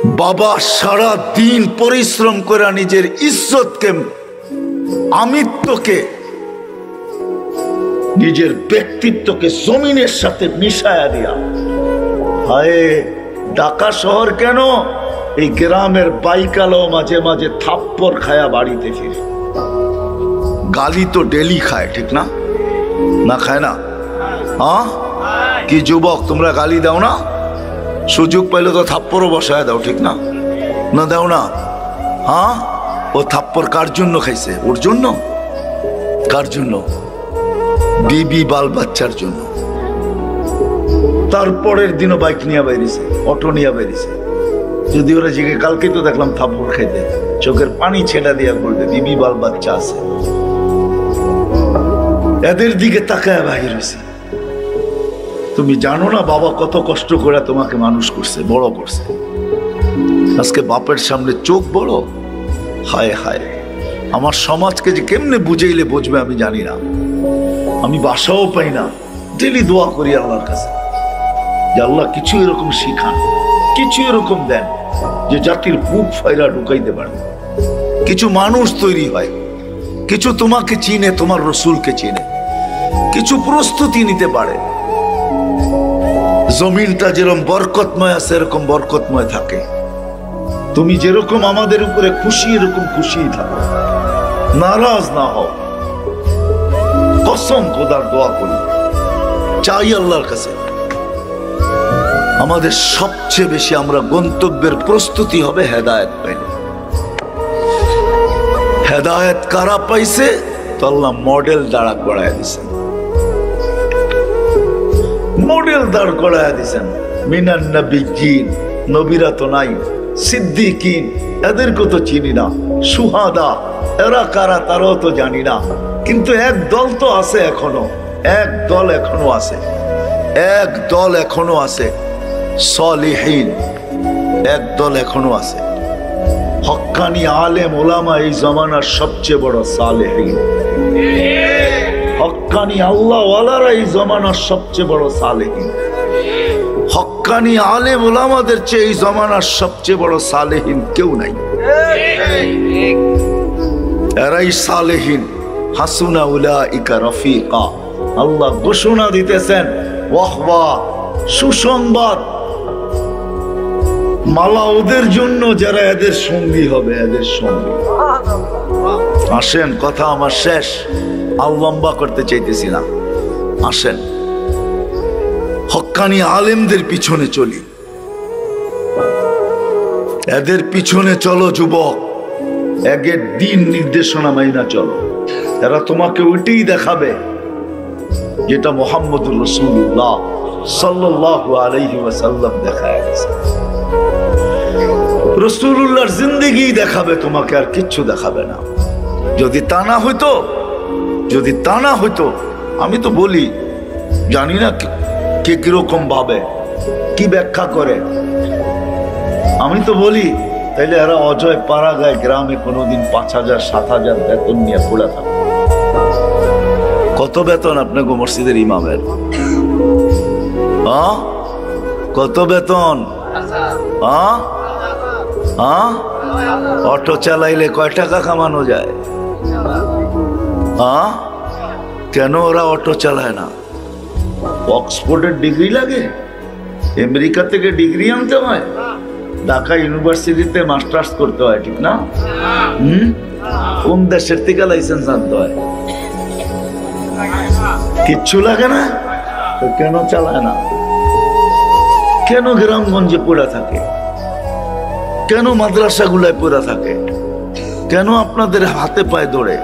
বাবা সারা দিন পরিশ্রম করে নিজের ইজ্জতকে, আমিত্বকে, নিজের ব্যক্তিত্বকে জমিনের সাথে মিশায়া দিয়া, হায় ঢাকা শহর কেন, এই গ্রামের বাইকালও মাঝে মাঝে থাপ্পড় খায়া বাড়িতে ফিরে। গালি তো ডেলি খায়, ঠিক না? না খায় না? হ্যাঁ, কি যুবক তোমরা গালি দাও না? সুযোগ পাইলে তো থাপ্পড়ও বসায় দাও, ঠিক না? না দাও না? হ্যাঁ, ও থাপ্পড় কার জন্য খাইছে? ওর জন্য? কার জন্য? বিবি বাল বাচ্চার জন্য। তারপরের দিনও বাইক নিয়ে বেরিয়েছে, অটো নিয়ে বেরিয়েছে। যদি ওরা জিগে কালকে তো দেখলাম থাপ্পড় খাইতে, চোখের পানি ছেড়া দিয়া বলবে বিবি বাল বাচ্চা আছে। এদের দিকে তাকায় বাহির হয়েছে। তুমি জানো না বাবা কত কষ্ট করে তোমাকে মানুষ করছে, বড় করছে। আজকে বাপের সামনে চোখ বড়, হায় হায়। আমার সমাজকে যে কেমনে বুঝাইলে বুঝবে আমি জানি না। আমি বাসাও পাই না, ডেলি দোয়া করি আল্লাহর কাছে যে আল্লাহ কিছু এরকম শিখান, কিছু এরকম দেন যে জাতির বুক ফাইরা ঢুকাইতে পারে। কিছু মানুষ তৈরি হয়, কিছু তোমাকে চিনে, তোমার রসুলকে চিনে, কিছু প্রস্তুতি নিতে পারে। জমিনটা যেরকম বরকতময় আছে এরকম বরকতময় থাকে। তুমি যেরকম আমাদের উপরে খুশি এরকম খুশিই থাকো, নারাজ না হও। কসম খোদার দোয়া করি, চাই আল্লাহর কাছে আমাদের সবচেয়ে বেশি আমরা গন্তব্যের প্রস্তুতি হবে হেদায়েত পাইলে। হেদায়েত কারা পাইছে? তো আল্লাহ মডেল দাঁড়া করায় দিছেন, মডেল দাঁড় করায় দিছেন। মিনান নবিয়্যিন, নবীরা তো নাই, সিদ্দিকিন এদেরকে তো চিনি না, সুহাদা এরা কারা তারাও তো জানি না। কিন্তু এক দল তো আছে এখনো, এক দল এখনো আছে, এক দল এখনো আছে, সলিহিন এক দল এখনো আছে। হক্কানি আলেম ওলামা এই জমানার সবচেয়ে বড় সালেহিন। হক্কানি আল্লাহওয়ালারা এই জমানার সবচেয়ে বড় সালেহিন। হক্কানি আলেম ওলামাদের চেয়ে এই জমানার সবচেয়ে বড় সালেহিন কেউ নাই। এরাই সালেহিন। হাসুনা উলাইকা রফিকা। আল্লাহ ঘোষণা দিতেছেন, ওয়াহওয়া সুসংবাদ, মালা ওদের জন্য যারা এদের সঙ্গী হবে, এদের সঙ্গী। আসেন, কথা আমার শেষ, আর লম্বা করতে চাইতেছি না। আসেন হক্কানি আলেমদের পিছনে চলি, এদের পিছনে চলো যুবক। একের দিন নির্দেশনা মাইনা চলো। এরা তোমাকে ওইটাই দেখাবে যেটা মুহাম্মদুর রাসূলুল্লাহ সাল্লাল্লাহু আলাইহি ওয়াসাল্লাম দেখায় গেছে। রাসূলুল্লাহর জিন্দেগি দেখাবে তোমাকে, আর কিচ্ছু দেখাবে না। যদি তা না হইতো, যদি তা না হইতো, আমি তো বলি, জানি না কে কিরকম ভাবে, কি ব্যাখ্যা করে। আমি তো বলি তাইলে এরা অজয় পাড়াগায় গ্রামে কোনোদিন 5,000 7,000 বেতন নিয়ে পড়ে থাকে। কত বেতন আপনার মসজিদের ইমামের? কত বেতন? অটো চালাইলে কয় টাকা কামানো যায়? কেন ওরা অটো চালায় না? অক্সফোর্ডের ডিগ্রি লাগে, আমেরিকা থেকে ডিগ্রি আনতে হয়, ঢাকা ইউনিভার্সিটিতে মাস্টার্স করতে হয়, ঠিক না? কোন দেশের থেকে লাইসেন্স আনতে হয়? কিচ্ছু লাগে না, তো কেন চালায় না? কেন গ্রামগঞ্জে পড়ে থাকে? কেন মাদ্রাসা গুলায় পড়ে থাকে? কেন আপনাদের হাতে পায়ে ধরে?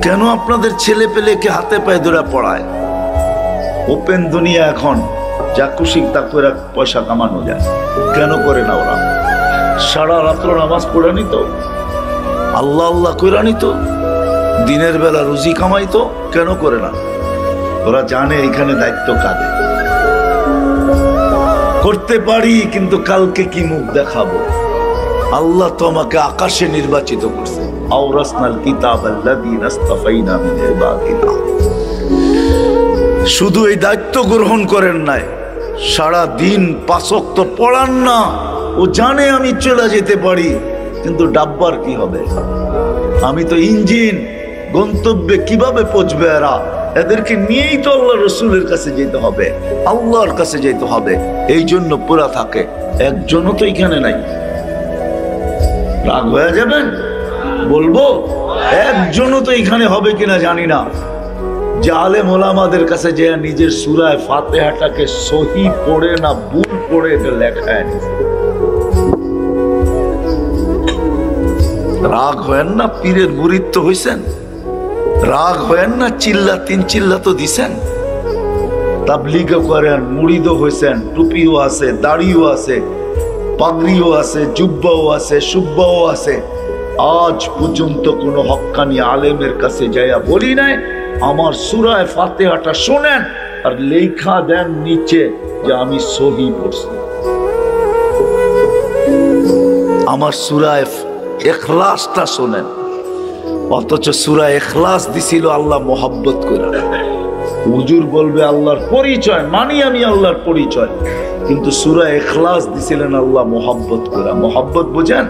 কেন আপনাদের ছেলে পেলেকে হাতে পায়ে ধরে পড়ায়? ওপেন দুনিয়া এখন, যা খুশি তা করে পয়সা কামানো যায়। কেন করে না ওরা? সারা রাত্র নামাজ পড়ে নিত, আল্লাহ আল্লাহ করে নিত, দিনের বেলা রুজি কামাইতো। কেন করে না? ওরা জানে এখানে দায়িত্ব কাঁদে। করতে পারি, কিন্তু কালকে কি মুখ দেখাবো? আল্লাহ তো আমাকে আকাশে নির্বাচিত করছে। আওরাসনাল কিতাব আল্লাযীনা ইসতাফাইনা মিন ইবাদিনা। শুধু এই দায়িত্ব গ্রহণ করেন নাই, সারা দিন 5 ওয়াক্ত পড়ান না, ও জানে আমি চলে যেতে পারি, কিন্তু ডাব্বার কি হবে? আমি তো ইঞ্জিন, গন্তব্যে কিভাবে পৌঁছবে এরা? এদেরকে নিয়েই তো আল্লাহ রসুলের কাছে যেতে হবে, আল্লাহর কাছে যেতে হবে। এই জন্য পুরা থাকে। একজনও তো এখানে নাই। রাগ হয়ে যাবেন বলবো, একজনও তো এখানে হবে কিনা জানি না, যে আলেম ওলামাদের কাছে যে নিজের সূরা ফাতিহাটাকে সহি পড়ে না ভুল পড়ে এটা লেখায়। রাগ হয়েন না, পীরের মুরিদ তো হইছেন, রাগ হয়েন না, চিল্লা তিন চিল্লা তো দিছেন, তাবলীগও করেন, মুরিদও হইছেন, টুপিও আছে, দাড়িও আছে, পাগড়িও আছে, জুব্বাও আছে, সুব্বাও আছে। আজ পর্যন্ত কোন হক্কানি আলেমের কাছে যাইয়া বলি নাই আমার সূরা ফাতিহাটা শোনেন আর লেখা দেন নিচে যে আমি সহি পড়ছি। আমার সূরা ইখলাসটা শোনেন, অথচ সূরা ইখলাস দিছিল আল্লাহ মোহাব্বত করে। হুজুর বলবে আল্লাহর পরিচয় মানি, আমি আল্লাহর পরিচয়, কিন্তু সূরা ইখলাস দিছিলেন আল্লাহ মোহাব্বত করে। মোহাব্বত বুঝেন?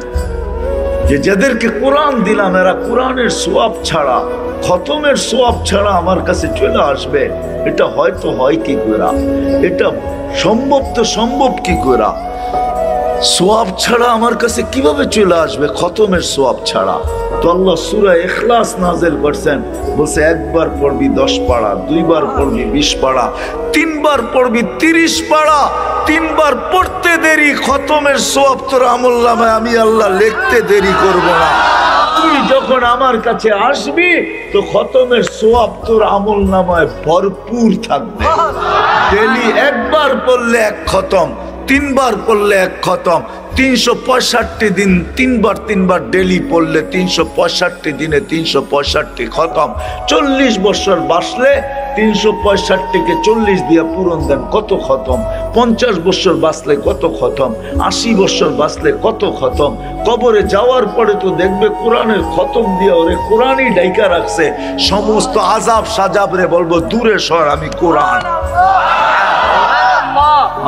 যে যাদেরকে কোরআন দিলাম এরা কোরআনের সওয়াব ছাড়া, খতমের সওয়াব ছাড়া আমার কাছে চলে আসবে, এটা হয়তো হয় কি করে? এটা সম্ভব তো সম্ভব কি করে? সওয়াব ছাড়া আমার কাছে কিভাবে চলে আসবে? খতমের সওয়াব ছাড়া। তো আল্লাহ সূরা ইখলাস নাযিল করছেন, বলছে একবার পড়বি 10 পারা, দুইবার পড়বি 20 পারা, তিনবার পড়বি 30 পারা। তিনবার পড়তে দেরি, খতমের সওয়াব তোর আমলনামায় আমি আল্লাহ লিখতে দেরি করব না। তুই যখন আমার কাছে আসবি তো খতমের সওয়াব তোর আমলনামায় ভরপুর থাকবে। ডেলি একবার পড়লে এক খতম, তিনবার পড়লে এক খতম, 365 দিন তিনবার ডেলি পড়লে 365 দিনে 365 খতম। 40 বছর বাঁচলে 365কে 40 দিয়ে পূরণ দেন, কত খতম? 50 বছর বাঁচলে কত খতম? 80 বছর বাঁচলে কত খতম? কবরে যাওয়ার পরে তো দেখবে কোরআনের খতম দিয়ে ওরে কোরআনই ডাইকা রাখছে। সমস্ত আযাব সাজাব রে বলবো দূরে সর, আমি কোরআন।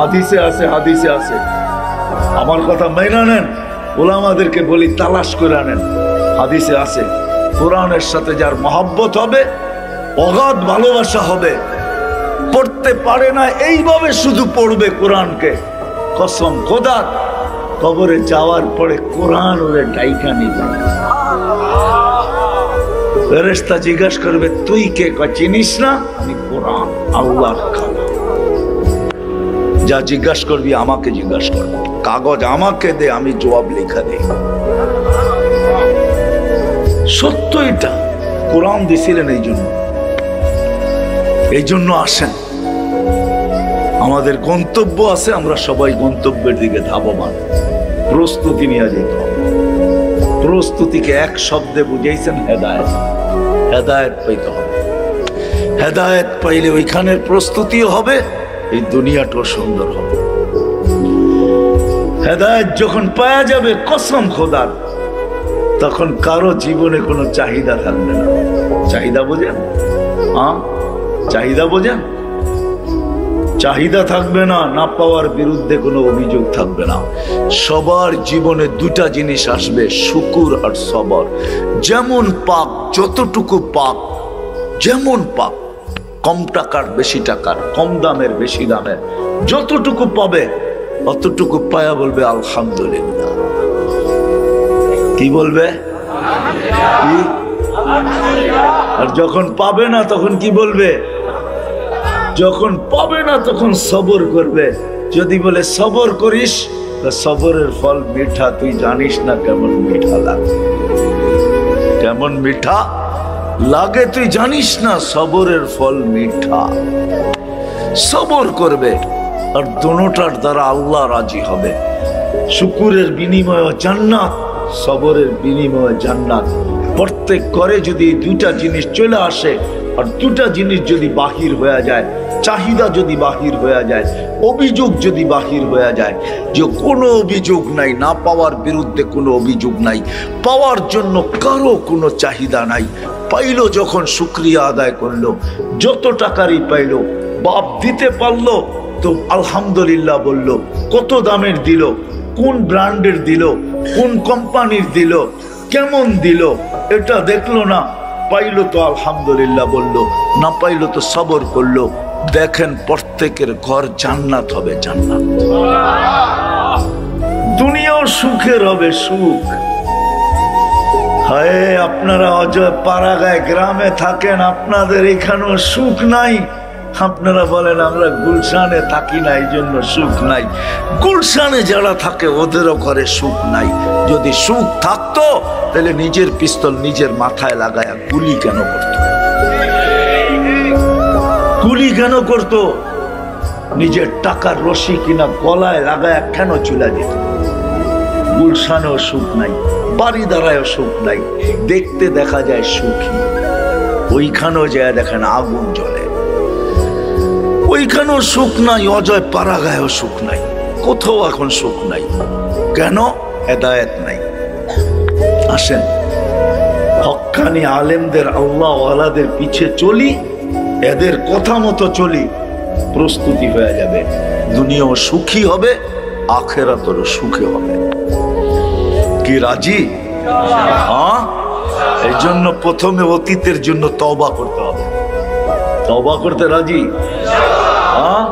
হাদিসে আছে, হাদিসে আছে। আমার কথা মেনে নেন, ওলামাদেরকে বলি তালাশ করে আনেন। হাদিসে আছে কোরআনের সাথে যার মহব্বত হবে, অগাধ ভালোবাসা হবে, পড়তে পারে না এইভাবে শুধু পড়বে কোরআনকে, কসম খোদার কবরে যাওয়ার পরে কোরআন ওরে ডাইকা নিবে। ফেরেশতা জিজ্ঞাসা করবে তুই কে? চিনিস না? আমি কোরআন, আল্লাহর কালাম। যা জিজ্ঞাসা করবি আমাকে জিজ্ঞাসা করবি, কাগজ আমাকে দে, আমি জবাব লেখা দেই। সত্য এটা, কোরআন দিছিলেন এই জন্য আসেন। আমাদের গন্তব্য আছে, আমরা সবাই গন্তব্যের দিকে ধাবমান। প্রস্তুতি নিয়ে যেতে হবে। প্রস্তুতিকে এক শব্দে বুঝাইছেন হেদায়েত। হেদায়েত পাইতে হবে। হেদায়েত পাইলে ওইখানের প্রস্তুতিও হবে, এই দুনিয়াটাও সুন্দর হবে। হেদায়েত যখন পাওয়া যাবে কসম খোদার, তখন কারো জীবনে কোনো চাহিদা থাকবে না। চাহিদা বোঝেন? হ্যাঁ, চাহিদা বোঝেন? চাহিদা থাকবে না, না পাওয়ার বিরুদ্ধে কোনো অভিযোগ থাকবে না। সবার জীবনে দুটা জিনিস আসবে, শুকুর আর সবর। যেমন পাক, যতটুকু পাক, যেমন পাক, কম টাকার বেশি টাকার, কম দামের বেশি দামের, যতটুকু পাবে অতটুকু পায়া বলবে আলহামদুলিল্লাহ। কি বলবে? আর যখন পাবে না তখন কি বলবে? যখন পাবে না তখন সবর করবে। যদি বলে সবর করিস, সবরের ফল মিঠা, তুই জানিস না কেমন মিঠা লাগে। কেমন মিঠা লাগে তুই জানিস না, সবরের ফল মিঠা। সবর করবে, আর দোনোটার দ্বারা আল্লাহ রাজি হবে। শুকুরের বিনিময়ে জান্নাত, সবরের বিনিময়ে জান্নাত। প্রত্যেক করে যদি দুটা জিনিস চলে আসে, আর দুটা জিনিস যদি বাহির হয়ে যায়, চাহিদা যদি বাহির হয়ে যায়, অভিযোগ যদি বাহির হয়ে যায়, যে কোনো অভিযোগ নাই, না পাওয়ার বিরুদ্ধে কোনো অভিযোগ নাই, পাওয়ার জন্য কারো কোনো চাহিদা নাই, পাইলো যখন শুকরিয়া আদায় করলো, যত টাকারই পাইলো, বাপ দিতে পারলো তো আলহামদুলিল্লাহ বলল, কত দামের দিল কোন ব্র্যান্ডের দিল, কোন কোম্পানির দিল, কেমন দিল, এটা দেখলো না। পাইলো তো আলহামদুলিল্লাহ বলল, না পাইলো তো সবর করলো। দেখেন প্রত্যেকের ঘর জান্নাত হবে, জান্নাত। দুনিয়াও সুখের হবে, সুখ। হায়, আপনারা অজয় পাড়াগায় গ্রামে থাকেন, আপনাদের এখানেও সুখ নাই। আপনারা বলেন আমরা গুলশানে থাকি না, এই জন্য সুখ নাই। গুলশানে যারা থাকে ওদেরও ঘরে সুখ নাই। যদি সুখ থাকতো তাহলে নিজের পিস্তল নিজের মাথায় লাগায় গুলি কেন করতো? গুলি কেন করতো? নিজের টাকার রশি কিনা গলায় লাগায় কেন চুলা দিত? গুলশানেও সুখ নাই, বাড়ি দ্বারায়ও সুখ নাই। দেখতে দেখা যায় সুখী, ওইখানেও যায় দেখেন আগুন জ্বলে। ওইখানেও সুখ নাই, অজয় পাড়াগায়ও সুখ নাই, কোথাও এখন সুখ নাই। কেন? হেদায়েত নাই। আসেন হক্কানি আলেমদের, আল্লাহ ওয়ালাদের পিছে চলি, এদের কথা মতো চলি, প্রস্তুতি হয়ে যাবে। দুনিয়াও সুখী হবে, আখিরাতেরও সুখী হবে। কি রাজি? হ্যাঁ, এই জন্য প্রথমে অতীতের জন্য তওবা করতে হবে। তওবা করতে রাজি? হ্যাঁ,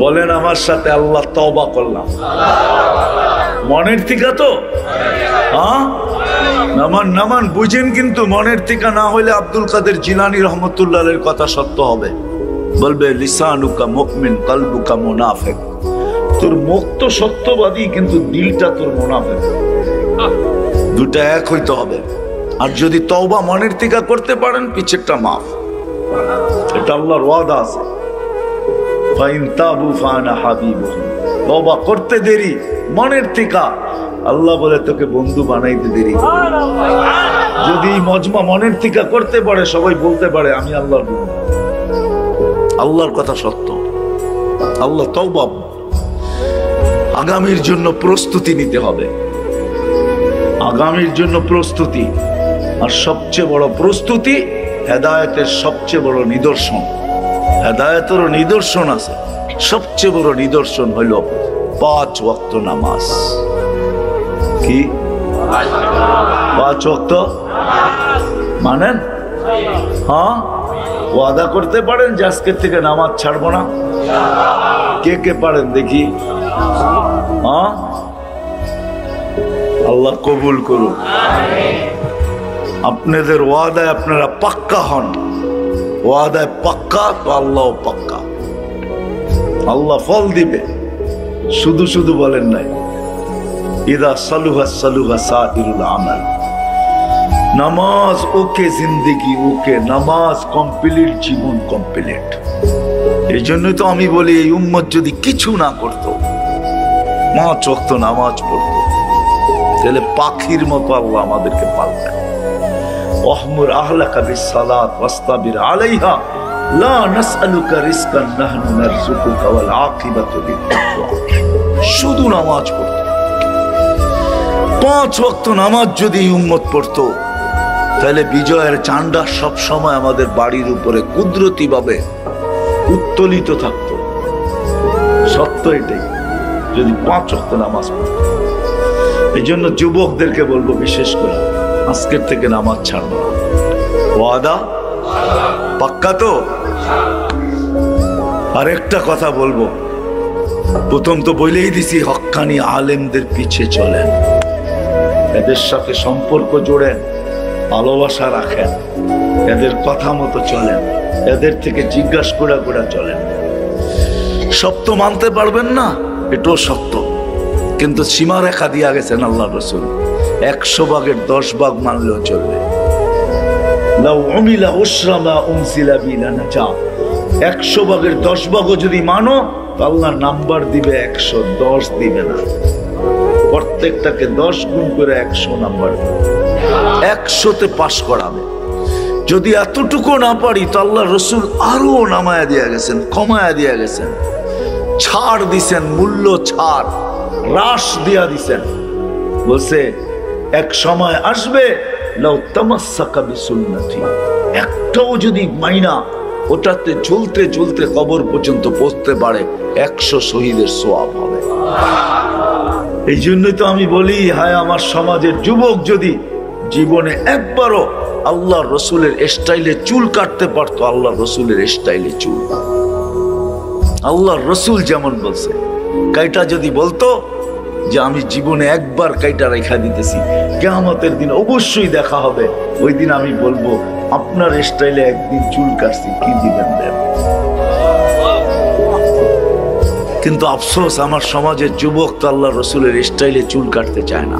বলেন আমার সাথে, আল্লাহ তওবা করলাম। মনের থেকে তো? হ্যাঁ, নামান নামান বুঝেন, কিন্তু মনের থেকে না হইলে আব্দুল কাদের জিলানী রহমতুল্লাহের কথা সত্য হবে। বলবে লিসানুকা মুমিন কলবুকা মুনাফিক। তোর মুখ তো সত্যবাদী, কিন্তু দিলটা তোর মুনাফিক। দুটা এক হইতে হবে। আর যদি তওবা মনের থেকে করতে পারেন, পিছেরটা মাফ। এটা আল্লাহর ওয়াদা আছে। ফাইন তাবু ফানা হাবিবুহুম। তওবা করতে দেরি মনের থেকে, আল্লাহ বলে তোকে বন্ধু বানাইতে দেরি। যদি মজমা মনের থেকে করতে পারে, সবাই বলতে পারে আমি আল্লাহর বন্ধু। আল্লাহর কথা সত্য। আল্লাহ তওবা। আগামীর জন্য প্রস্তুতি নিতে হবে, আগামীর জন্য প্রস্তুতি। আর সবচেয়ে বড় প্রস্তুতি হেদায়েতের সবচেয়ে বড় নিদর্শন। হেদায়েতেরও নিদর্শন আছে, সবচেয়ে বড় নিদর্শন হইল 5 ওয়াক্ত নামাজ। কি 5 ওয়াক্ত মানেন? হ্যাঁ, ওয়াদা করতে পারেন যে আজকের থেকে নামাজ ছাড়বো না? কে কে পারেন দেখি? হ্যাঁ, আল্লাহ কবুল করুন। আপনাদের ওয়াদায় আপনারা পাক্কা হন। ওয়াদায় পাক্কা তো আল্লাহ পাক্কা। আল্লাহ ফল দিবে, শুধু শুধু বলেন নাই। ইদা সালুহা সালুহা সাইরুল আমাল। নামাজ ওকে, জিন্দেগি ওকে। নামাজ কমপ্লিট, জীবন কমপ্লিট। এই জন্যই তো আমি বলি, এই উম্মত যদি কিছু না করতো, 5 ওয়াক্ত নামাজ পড়তো, তাহলে পাখির মতো আল্লাহ আমাদেরকে পালতেন। ওয়াহমুর আহলাকা বিসসালাত ওয়াসতাবির আলাইহা লা নাসআলুকা রিজকান নাহনু নারযুকুকা ওয়াল আকিবাতু লিত-তাকওয়া। শুধু নামাজ পড়তো। 5 ওয়াক্ত নামাজ যদি উম্মত পড়তো, তাহলে বিজয়ের ঝান্ডা সব সময় আমাদের বাড়ির উপরে কুদরতি ভাবে উত্তোলিত থাকতো। সত্য এটাই, যদি 5 ওয়াক্ত নামাজ পড়তো। এই জন্য যুবকদেরকে বলবো, বিশেষ করে আজকের থেকে নামাজ ছাড়বো না। ওয়াদা পাক্কা তো? আর একটা কথা বলবো, প্রথম তো বলেই দিছি, হক্কানি আলেমদের পিছে চলেন, এদের সাথে সম্পর্ক জোড়েন, ভালোবাসা রাখেন, এদের কথা মতো চলেন, এদের থেকে জিজ্ঞাসা করে করে চলেন। সত্য মানতে পারবেন না, এটাও সত্য, কিন্তু সীমারেখা দিয়া গেছেন আল্লাহ রসুল। 100 ভাগের 10 ভাগ মানলেও চলবে। 100 ভাগের 10 ভাগও যদি মানো, আল্লাহ নাম্বার দিবে 110 দিবে না। প্রত্যেকটাকে 10 গুণ করে 100 নাম্বার দিবে, 100তে পাশ করাবে। যদি এতটুকু না পারি, তো আল্লাহ রসুল আরো নামায়া দিয়া গেছেন, কমায়া দিয়া গেছেন, ছাড় দিছেন, মূল্য ছাড়, হ্রাস দিয়া দিছেন। বলছে এক সময় আসবে, লাউ তামাসসাকা বিসুন্নতি, একটাও যদি মাইনা ওটাতে ঝুলতে ঝুলতে কবর পর্যন্ত পৌঁছতে পারে, 100 শহীদের সওয়াব হবে। এই জন্যই তো আমি বলি, হায় আমার সমাজের যুবক যদি জীবনে একবারও আল্লাহ রসুলের স্টাইলে চুল কাটতে পারতো, আল্লাহ রসুলের স্টাইলে চুল, আল্লাহ রসুল যেমন বলছে কাইটা যদি বলতো যে আমি জীবনে একবার কাইটা রেখা দিতেছি, কিয়ামতের দিন অবশ্যই দেখা হবে, ওই দিন আমি বলবো আপনার স্টাইলে একদিন চুল কাটছি, কি দিবেন দেন। কিন্তু আফসোস আমার সমাজের যুবক তো আল্লাহ রসুলের স্টাইলে চুল কাটতে চায় না,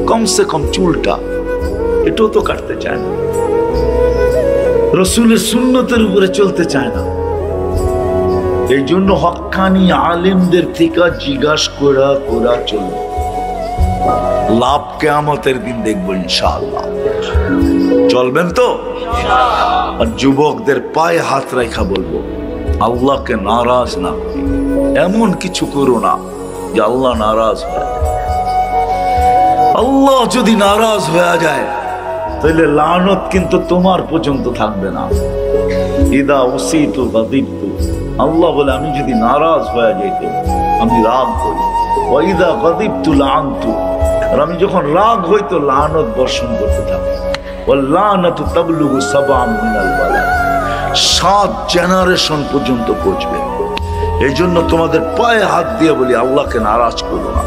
কমসে কম চুলটা এটাও তো কাটতে চায় না, রসুলের সুন্নতের উপরে চলতে চায় না। এই জন্য হক্কানি আলেমদের থেকে জিজ্ঞাসা করা চলবে, লাভ কিয়ামতের দিন দেখবো ইনশাআল্লাহ। চলবেন তো? আর যুবকদের পায়ে হাত রাখা বলবো, আল্লাহকে নারাজ না করি, এমন কিছু করো না যে আল্লাহ নারাজ হয়ে যায়। আল্লাহ যদি নারাজ হয়ে যায় তাহলে লানত কিন্তু তোমার পর্যন্ত থাকবে না। ইদা উসিতু গাদিবতু, আল্লাহ বলে আমি যদি নারাজ হয়ে যাইত আমি রাগ করি, ওয়াইদা গাদিবতু লানতু, আর আমি যখন রাগ হইতো লানত বর্ষণ করতে থাকি। ওয়াল্লানাতু তাবলুগু সাবআ মিনাল বালা, 7 জেনারেশন পর্যন্ত পৌঁছবে। এই জন্য তোমাদের পায়ে হাত দিয়ে বলি, আল্লাহকে নারাজ করো না,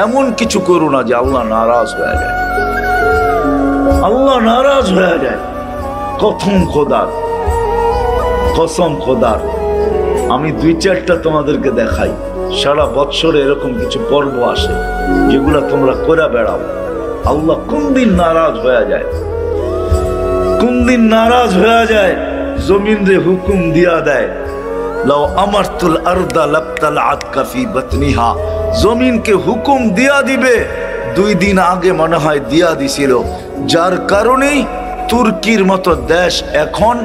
এমন কিছু করো না যে আল্লাহ নারাজ হয়ে যায়। আল্লাহ নারাজ হয়ে যায় কসম খোদার, কসম খোদার। আমি 2-4টা তোমাদেরকে দেখাই, সারা বৎসরে এরকম কিছু পর্ব আসে যেগুলা তোমরা করে বেড়াও, আল্লাহ কোন দিন নারাজ হয়ে যায়, কোন দিন নারাজ হয়ে যায়। জমিন রে হুকুম দিয়া দেয়, লাউ আমারতুল আরদা লাবতালাআত কাফি বাতনিহা, জমিনকে হুকুম দিয়া দিবে, 2 দিন আগে মনে হয় দিয়া দিছিল, যার কারণেই তুর্কির মতো দেশ এখন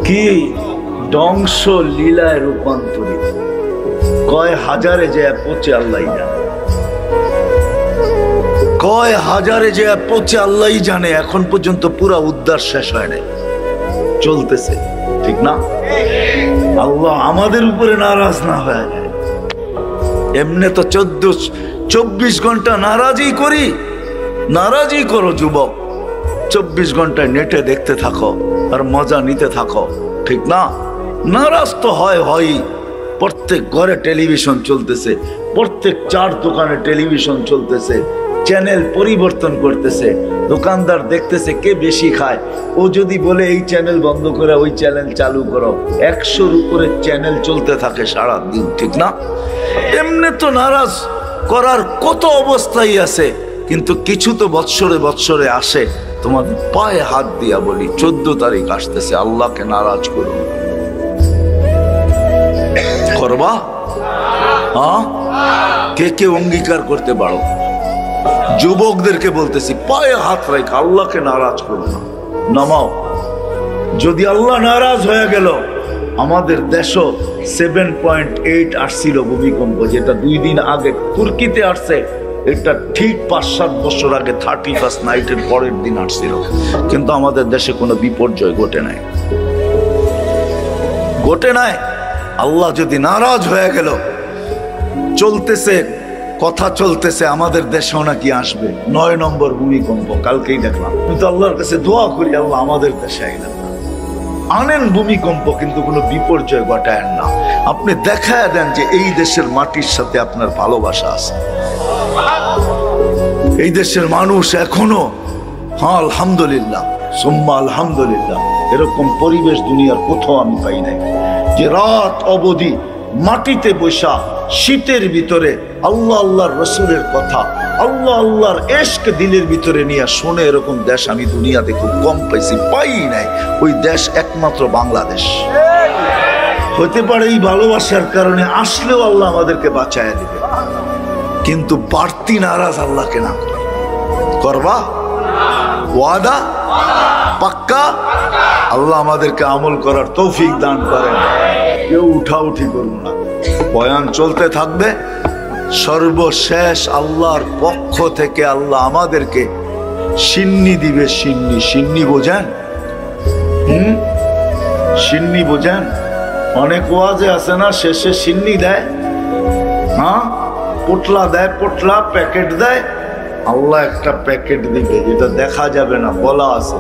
কি ধ্বংস লীলায় রূপান্তরিত। কয় হাজারে যে পচে আল্লাহ জানে, কয় হাজারে যে পচে আল্লাহ জানে, এখন পর্যন্ত পুরা উদ্ধার শেষ হয় নাই, চলতেছে, ঠিক না? আল্লাহ আমাদের উপরে নারাজ না হয়ে যায়। এমনি তো 24 ঘন্টা নারাজই করি, নারাজই করো যুবক, 24 ঘন্টায় নেটে দেখতে থাকো আর মজা নিতে থাকো, ঠিক না? নারাজ তো হয়। প্রত্যেক ঘরে টেলিভিশন চলতেছে, প্রত্যেক 4 দোকানে টেলিভিশন চলতেছে, চ্যানেল পরিবর্তন করতেছে, দোকানদার দেখতেছে কে বেশি খায়, ও যদি বলে এই চ্যানেল বন্ধ করে ওই চ্যানেল চালু করো, 100-র উপরে চ্যানেল চলতে থাকে সারা দিন, ঠিক না? এমনি তো নারাজ করার কত অবস্থাই আছে, কিন্তু কিছু তো বৎসরে আসে। তোমাদের পায়ে হাত দিয়া বলি, 14 তারিখ আসতেছে, আল্লাহকে নারাজ করো, করবা? হ্যাঁ, কে অঙ্গীকার করতে পারো? যুবকদেরকে বলতেছি, পায়ে হাত রাখা, আল্লাহকে নারাজ করো না, নামাও। যদি আল্লাহ নারাজ হয়ে গেল, আমাদের দেশও 7.8 আসছিল ভূমিকম্প, যেটা 2 দিন আগে তুর্কিতে আসছে, এটা ঠিক 5-7 বছর আগে 31st নাইটের পরের দিন আসছিল, কিন্তু আমাদের দেশে কোনো বিপর্যয় ঘটে নাই। আল্লাহ যদি নারাজ হয়ে গেল, চলতেছে কথা, চলতেছে, আমাদের দেশেও নাকি আসবে 9 নম্বর ভূমিকম্প, কালকেই দেখলাম। কিন্তু আল্লাহর কাছে দোয়া করি, আল্লাহ আমাদের দেশে আনেন ভূমিকম্প, কিন্তু কোনো বিপর্যয় ঘটায় না। আপনি দেখায় দেন যে এই দেশের মাটির সাথে আপনার ভালোবাসা আছে, এই দেশের মানুষ এখনো, হ্যাঁ আলহামদুলিল্লাহ, সুম্মা আলহামদুলিল্লাহ, এরকম পরিবেশ দুনিয়ার কোথাও আমি পাই নাই, যে রাত অবধি মাটিতে বসা শীতের ভিতরে আল্লাহর রসুলের কথা, আল্লাহর ইশক দিলের ভিতরে নিয়ে শোনে, এরকম দেশ আমি দুনিয়াতে খুব কম পাইছি, পাই নাই। ওই দেশ একমাত্র বাংলাদেশ। হতে পারে এই ভালোবাসার কারণে আসলেও আল্লাহ আমাদেরকে বাঁচায় দেবে, কিন্তু বাড়তি নারাজ আল্লাহকে না করবা। ওয়াদা পাক্কা? আল্লাহ আমাদেরকে আমল করার তৌফিক দান করেন। কেউ উঠাউঠি করুন না, বয়ান চলতে থাকবে। সর্বশেষ আল্লাহর পক্ষ থেকে আল্লাহ আমাদেরকে সিন্নি দিবে। সিন্নি বোঝেন? সিন্নি বোঝেন? অনেক ওয়াজে আছে না, শেষে সিন্নি দেয়, হ্যাঁ পোটলা দেয়, পোটলা প্যাকেট দেয়। আল্লাহ একটা প্যাকেট দিবে যেটা দেখা যাবে না, বলা আছে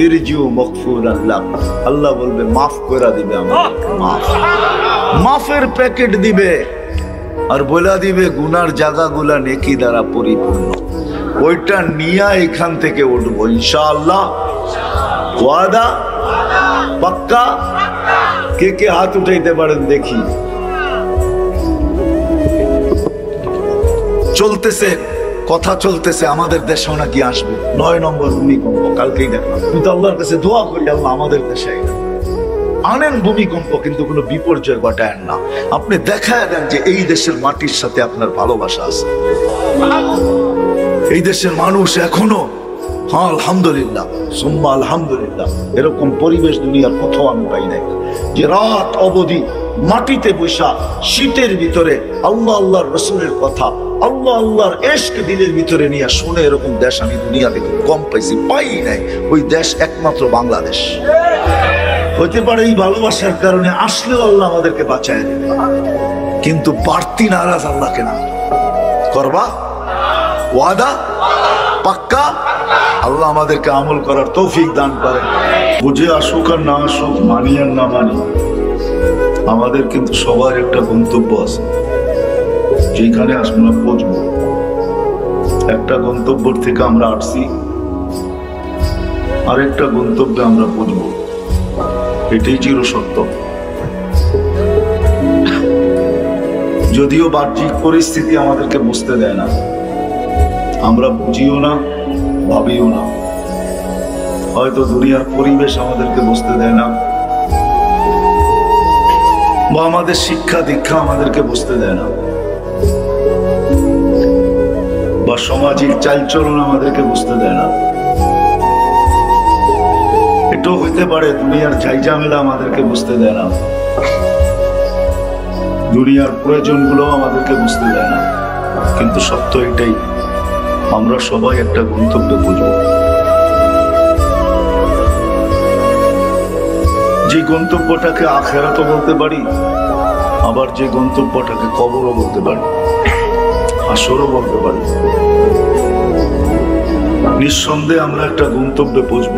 ইরজু মাগফুরান লাক, আল্লাহ বলবে মাফ করে দিবে আমাকে, মাফ, মাফের প্যাকেট দিবে আর বলে দিবে গুনার জায়গাগুলা নেকি দ্বারা পরিপূর্ণ। ওইটা নিয়ে এখান থেকে উঠবো ইনশাআল্লাহ। ওয়াদা পাক্কা? কে কে হাত উঠাইতে পারেন দেখি। চলতেছে কথা, চলতেছে আমাদের দেশেও নাকি আসবে 9 নম্বর ভূমিকম্প, কালকেই দেখলাম। কিন্তু আল্লাহর কাছে দোয়া করি আল্লাহ আমাদের দেশে আনেন ভূমিকম্প, কিন্তু কোনো বিপর্যয় ঘটায়েন না। আপনি দেখায় দেন যে এই দেশের মাটির সাথে আপনার ভালোবাসা আছে। এই দেশের মানুষ এখনো, হ্যাঁ আলহামদুলিল্লাহ সুম্মা আলহামদুলিল্লাহ, এরকম পরিবেশ দুনিয়ার কোথাও আমি পাই নাই যে রাত অবধি মাটিতে বৈশা শীতের ভিতরে আল্লাহ আল্লাহর রসুলের কথা, আল্লাহ আল্লাহর ইশক দিলের ভিতরে নিয়ে শুনে, এরকম দেশ আমি দুনিয়াতে খুব কম পাইছি, পাই নাই। ওই দেশ একমাত্র বাংলাদেশ। হতে পারে এই ভালোবাসার কারণে আসলেও আল্লাহ আমাদেরকে বাঁচায় দেবে, কিন্তু বাড়তি নারাজ আল্লাহকে না করবা। ওয়াদা পাক্কা? আল্লাহ আমাদেরকে আমল করার তৌফিক দান করে। বুঝে আসুক আর না আসুক, মানি আর না মানি, আমাদের কিন্তু সবার একটা গন্তব্য আছে, যেখানে আমরা পৌঁছবো। একটা গন্তব্য থেকে আমরা আসছি, আরেকটা গন্তব্যে আমরা পৌঁছবো, এটাই চির সত্য। যদিও বাহ্যিক পরিস্থিতি আমাদেরকে বুঝতে দেয় না, আমরা বুঝিও না, ভাবিও না। হয়তো দুনিয়ার পরিবেশ আমাদেরকে বুঝতে দেয় না, বা আমাদের শিক্ষা দীক্ষা আমাদেরকে বুঝতে দেয় না, বা সামাজিক চালচলন আমাদেরকে বুঝতে দেয় না। এটাও হইতে পারে দুনিয়ার ঝাইঝামেলা আমাদেরকে বুঝতে দেয় না, দুনিয়ার প্রয়োজনগুলো আমাদেরকে বুঝতে দেয় না। কিন্তু সত্য এটাই, আমরা সবাই একটা গন্তব্যে পৌঁছব, যে গন্তব্যটাকে আখিরাতও বলতে পারি, আবার যে গন্তব্যটাকে কবরও বলতে পারি, হাসরও বলতে পারি। নিঃসন্দেহে আমরা একটা গন্তব্যে পৌঁছব,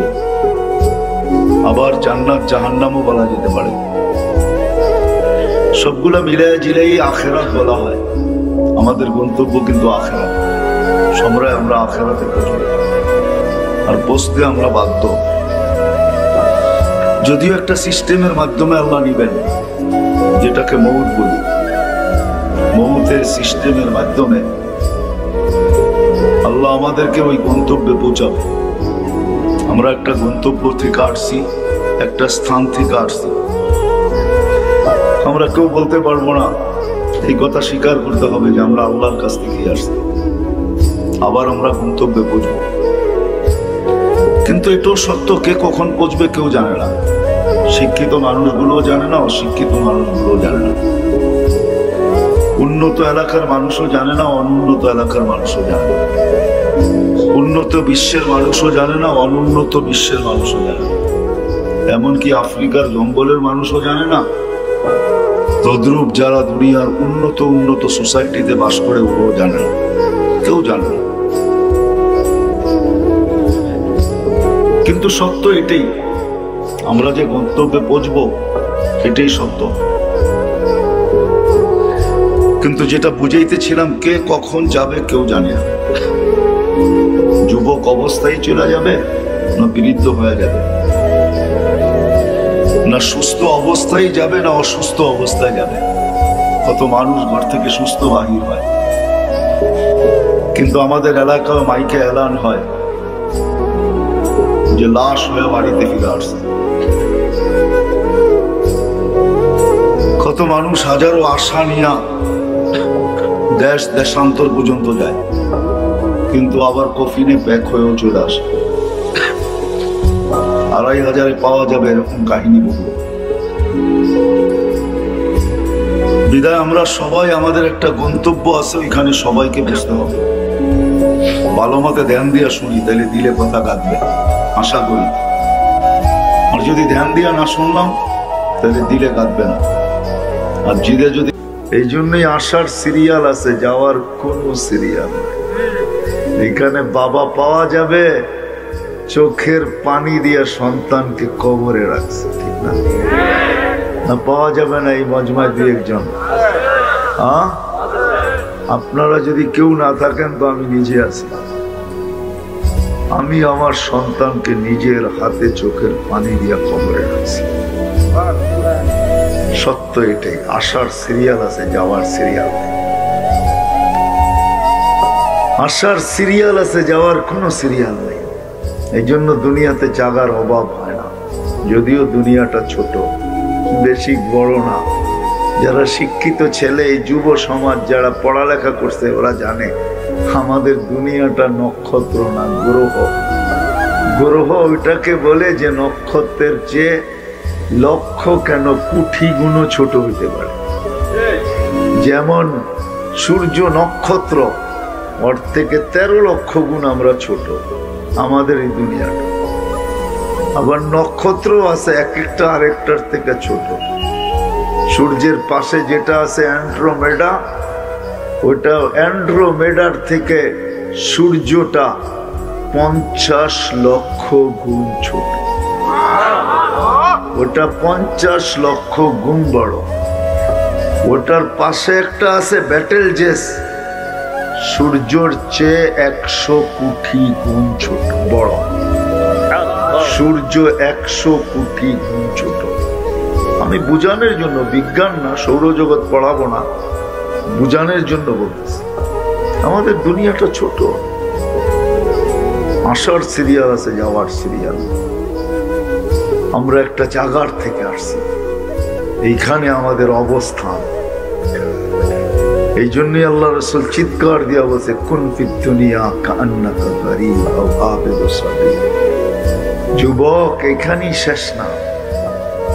আবার জান্নাত জাহান্নামও বলা যেতে পারে। সবগুলা মিলাই জিলাই আখিরাত বলা হয়। আমাদের গন্তব্য কিন্তু আখিরাত। সময় আমরা আখিরাতে পৌঁছব, আর পৌঁছতে আমরা বাধ্য। যদিও একটা সিস্টেমের মাধ্যমে আল্লাহ নিবেন, যেটাকে মউত বলি, মউতের সিস্টেমের মাধ্যমে আল্লাহ আমাদেরকে ওই গন্তব্যে পৌঁছাবে। আমরা একটা গন্তব্য থেকে আসছি, একটা স্থান থেকে আসছি। আমরা কেউ বলতে পারবো না, এই কথা স্বীকার করতে হবে যে আমরা আল্লাহর কাছ থেকে আসছি, আবার আমরা গন্তব্যে পৌঁছব। কিন্তু এটাও সত্য, কে কখন পৌঁছবে কেউ জানে না। শিক্ষিত মানুষগুলোও জানে না, অশিক্ষিত মানুষগুলোও জানে না। উন্নত এলাকার মানুষও জানে না, অনুন্নত এলাকার মানুষও জানে না। উন্নত বিশ্বের মানুষও জানে না, অনুন্নত বিশ্বের মানুষও জানে না। এমনকি আফ্রিকার জঙ্গলের মানুষও জানে না। তদ্রূপ যারা দুনিয়ার উন্নত সোসাইটিতে বাস করে, ওরাও জানে না, কেউ জানে না। কিন্তু সত্য এটাই, আমরা যে গন্তব্যে পৌঁছব এটাই সত্য। কিন্তু যেটা বুঝাইতেছিলাম, কে কখন যাবে কেউ জানে না। যুবক অবস্থায় চলে যাবে, না বৃদ্ধ হয়ে যাবে, না সুস্থ অবস্থায় যাবে, না অসুস্থ অবস্থায় যাবে। কত মানুষ ঘর থেকে সুস্থ বাহির হয়, কিন্তু আমাদের এলাকায় মাইকে এলান হয় যে লাশ হয়ে বাড়িতে ফিরে আসছে। কত মানুষ হাজারো আশা নিয়ে দেশ দেশান্তর পর্যন্ত যায়, কিন্তু আবার কফিনে প্যাক হয়েও চলে আসে। 2500 পাওয়া যাবে, এরকম কাহিনী বহু। বিদায় আমরা সবাই, আমাদের একটা গন্তব্য আছে, ওইখানে সবাইকে বুঝতে হবে। ভালো মতে ধ্যান দিয়া শুনি, তাহলে দিলে কথা কাঁদবে, আশা করি। আর যদি ধ্যান দিয়া না শুনলাম, তাহলে দিলে কাঁদবে না, আর জিদে যদি। এই জন্যই আসার সিরিয়াল আছে, যাওয়ার কোনো সিরিয়াল নেই। এখানে বাবা পাওয়া যাবে চোখের পানি দিয়ে সন্তানকে কবরে রাখছে, ঠিক না? না পাওয়া যাবে না এই মজমায় দুই একজন। আপনারা যদি কেউ না থাকেন তো আমি নিজে আছি। আমি আমার সন্তানকে নিজের হাতে চোখের পানি দিয়ে কবরে রাখছি। সত্য এটাই। আসার সিরিয়াল আছে, যাওয়ার সিরিয়াল নেই। আসার সিরিয়াল আছে, যাওয়ার কোনো সিরিয়াল নেই। এই জন্য দুনিয়াতে জাগার অভাব হয় না, যদিও দুনিয়াটা ছোট, বেশি বড় না। যারা শিক্ষিত ছেলে, এই যুব সমাজ যারা পড়ালেখা করছে, ওরা জানে আমাদের দুনিয়াটা নক্ষত্র না, গ্রহ। গ্রহ ওইটাকে বলে যে নক্ষত্রের চেয়ে লক্ষ কেন কোটি গুণ ছোট হইতে পারে। যেমন সূর্য নক্ষত্র, ওর থেকে 13 লক্ষ গুণ আমরা ছোট আমাদের এই দুনিয়াটা। আবার নক্ষত্র আছে এক একটা আরেকটার থেকে ছোট। সূর্যের পাশে যেটা আছে অ্যান্ড্রোমেডা, ওটা অ্যান্ড্রোমেডার থেকে সূর্যটা 50 লক্ষ গুণ ছোট। ওটা 50 লক্ষ গুণ বড়। ওটার পাশে একটা আছে ব্যাটেল জেস, সূর্যর চেয়ে 100 কোটি গুণ ছোট বড়। সূর্য 100 কোটি গুণ ছোট। আমি বুঝানোর জন্য, বিজ্ঞান না, সৌরজগৎ পড়াবো না, বুঝানোর জন্য বলতেছি। আমাদের দুনিয়াটা ছোট। আসার সিরিয়াল আছে, যাওয়ার সিরিয়াল। আমরা একটা জায়গার থেকে আসছি, এইখানে আমাদের অবস্থান। এই জন্যই আল্লাহ রাসূল চিৎকার দিয়া বলছে, কুন ফিদ দুনিয়া কাআন্নাকা গারীব আও আবিদু সাবিল। যুবক, এইখানেই শেষ না।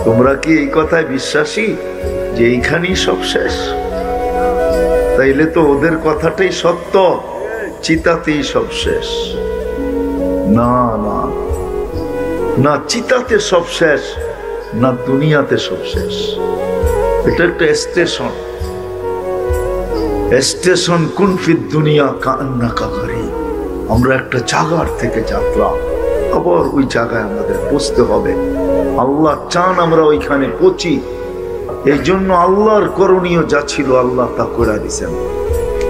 তোমরা কি এই কথায় বিশ্বাসী যে এইখানেই সব শেষ? তাইলে তো ওদের কথাটাই সত্য, চিতাতেই সব শেষ। না না না, চিতাতে সব শেষ না, দুনিয়াতে সব শেষ। এটা একটা স্টেশন। স্টেশন কুন ফিদ দুনিয়া কাআন্নাকা গারীব। আমরা একটা জায়গার থেকে যাত্রা, আবার ওই জায়গায় আমাদের পৌঁছতে হবে। আল্লাহ চান আমরা ওইখানে পৌঁছি। এই জন্য আল্লাহর করণীয় যা ছিল আল্লাহ তা করে দিয়েছেন।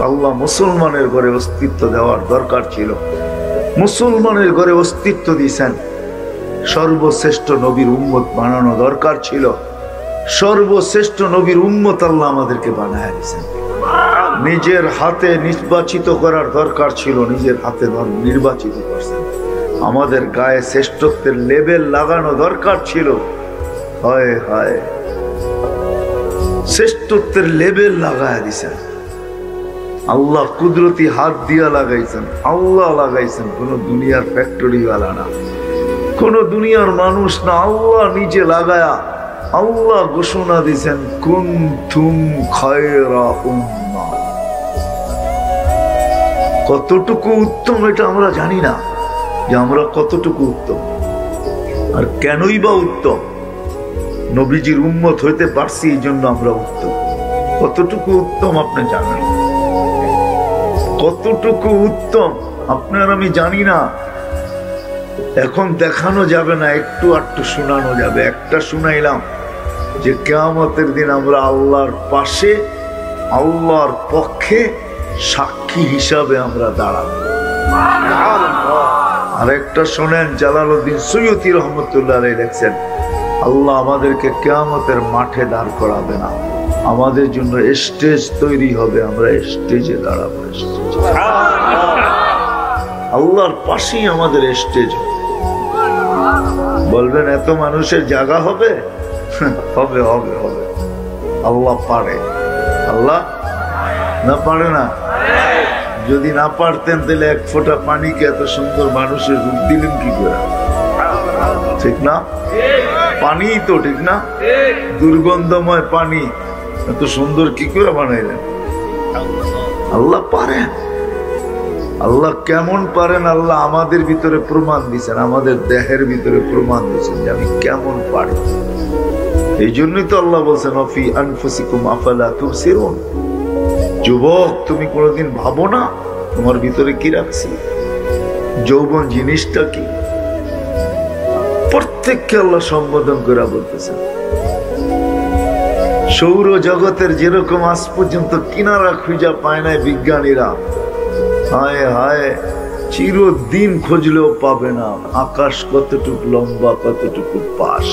আল্লাহ মুসলমানের ঘরে অস্তিত্ব দেওয়ার দরকার ছিল, মুসলমানের ঘরে অস্তিত্ব দিয়েছেন। সর্বশ্রেষ্ঠ নবীর উম্মত বানানো দরকার ছিল, সর্বশ্রেষ্ঠ নবীর উম্মত আল্লাহ আমাদেরকে বানায় দিয়েছেন। নিজের হাতে নির্বাচিত করার দরকার ছিল, নিজের হাতে নির্বাচিত করছেন। আমাদের গায়ে শ্রেষ্ঠত্বের লেবেল লাগানো দরকার ছিল, হায় হায়, শ্রেষ্ঠত্বের লেবেল লাগায় দিছেন। আল্লাহ কুদরতি হাত দিয়া লাগাইছেন, আল্লাহ লাগাইছেন, কোন দুনিয়ার ফ্যাক্টরি ওয়ালা না, কোন দুনিয়ার মানুষ না। আল্লাহ নিজে লাগায়া আল্লাহ ঘোষণা দিয়েছেন, কুনতুম খায়রা উম্মাহ। কতটুকু উত্তম এটা আমরা জানি না, যে আমরা কতটুকু উত্তম আর কেনই বা উত্তম। নবীজির উম্মত হইতে পারছি, এই জন্য আমরা উত্তম। কতটুকু উত্তম আপনি জানেন? কতটুকু উত্তম আপনার আমি জানি না। এখন দেখানো যাবে না, একটু আটটু শোনানো যাবে। একটা শুনাইলাম যে কিয়ামতের দিন আমরা আল্লাহর পাশে, আল্লাহর পক্ষে সাক্ষী হিসাবে আমরা দাঁড়াবো। আর একটা শোনেন, জালালউদ্দিন সৈয়দী রহমতুল্লাহ আলাইহি লেখছেন, আল্লাহ আমাদেরকে কিয়ামতের মাঠে দাঁড় করাবে না, আমাদের জন্য স্টেজ তৈরি হবে, আমরা স্টেজে দাঁড়াবো। আল্লাহর পাশেই আমাদের স্টেজ। বলবেন এত মানুষের জায়গা হবে? হবে হবে হবে। আল্লাহ পারে। আল্লাহ না পারে না? যদি না পারতেন তাহলে এক ফোঁটা পানিকে এত সুন্দর মানুষের রূপ দিলেন কি করে? ঠিক না? পানি তো, ঠিক না? দুর্গন্ধময় পানি এত সুন্দর কি করে বানাইলেন? আল্লাহ পারেন। আল্লাহ কেমন পারেন আল্লাহ আমাদের ভিতরে প্রমাণ দিয়েছেন, আমাদের দেহের ভিতরে প্রমাণ দিয়েছেন যে আমি কেমন পারি। এই জন্যই তো আল্লাহ বলছেন ফি আনফুসিকুম আফালা তুবসিরুন। যুবক, তুমি কোনোদিন ভাবো না তোমার ভিতরে কি রাখছি, যৌবন জিনিসটা কি? প্রত্যেককে আল্লাহ সম্বোধন করে বলতেছেন। সৌর জগতের যেরকম আজ পর্যন্ত কিনারা খুঁজা পায় না বিজ্ঞানীরা, হায় হায় চিরদিন খুঁজলেও পাবে না আকাশ কতটুকু লম্বা, কতটুকু পাশ।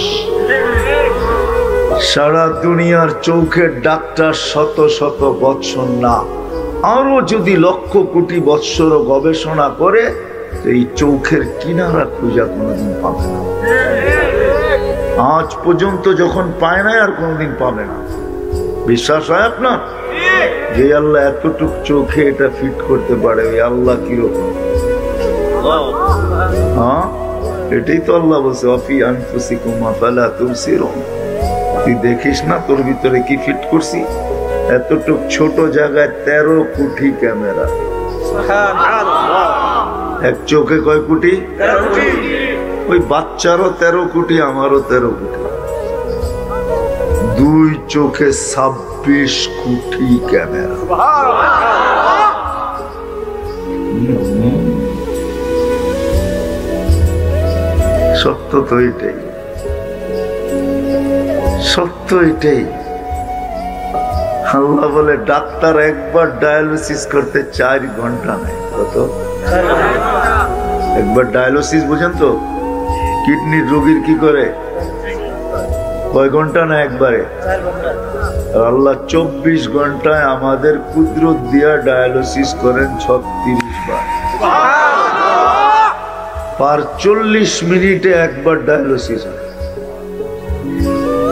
সারা দুনিয়ার চোখের ডাক্তার শত শত বৎসর না, আরো যদি লক্ষ কোটি বৎসর গবেষণা করে এই চোখের কিনারা খুঁজা কোনোদিন পাবে না। আজ পর্যন্ত যখন পায় না আর কোনোদিন পাবে না। বিশ্বাস হয় আপনার? যে আল্লাহ এতটুক চোখে এটা ফিট করতে পারে, ওই আল্লাহ কিরকম? হ্যাঁ, এটাই তো আল্লাহ বলছে ওয়াফি আনফুসিকুম আফালা তুবসিরুন। তুই দেখিস না তোর ভিতরে কি ফিট করছি? এতটুক ছোট জায়গায় 13 কোটি ক্যামেরা। এক চোখে কয় কোটি? ওই বাচ্চারও 13 কোটি, আমারও 13 কোটি। দুই চোখে 26 কোটি ক্যামেরা। সত্য তো এটাই, সত্য এটাই। আল্লাহ বলে ডাক্তার একবার ডায়ালিসিস করতে 4 ঘন্টা নেয়। কত? একবার ডায়ালিসিস বুঝেন তো? কিডনির রোগীর কি করে? কয় ঘন্টা না একবারে? আল্লাহ 24 ঘন্টায় আমাদের কুদরত দিয়া ডায়ালিসিস করেন 36 বার। পার 40 মিনিটে একবার ডায়ালিসিস হয়,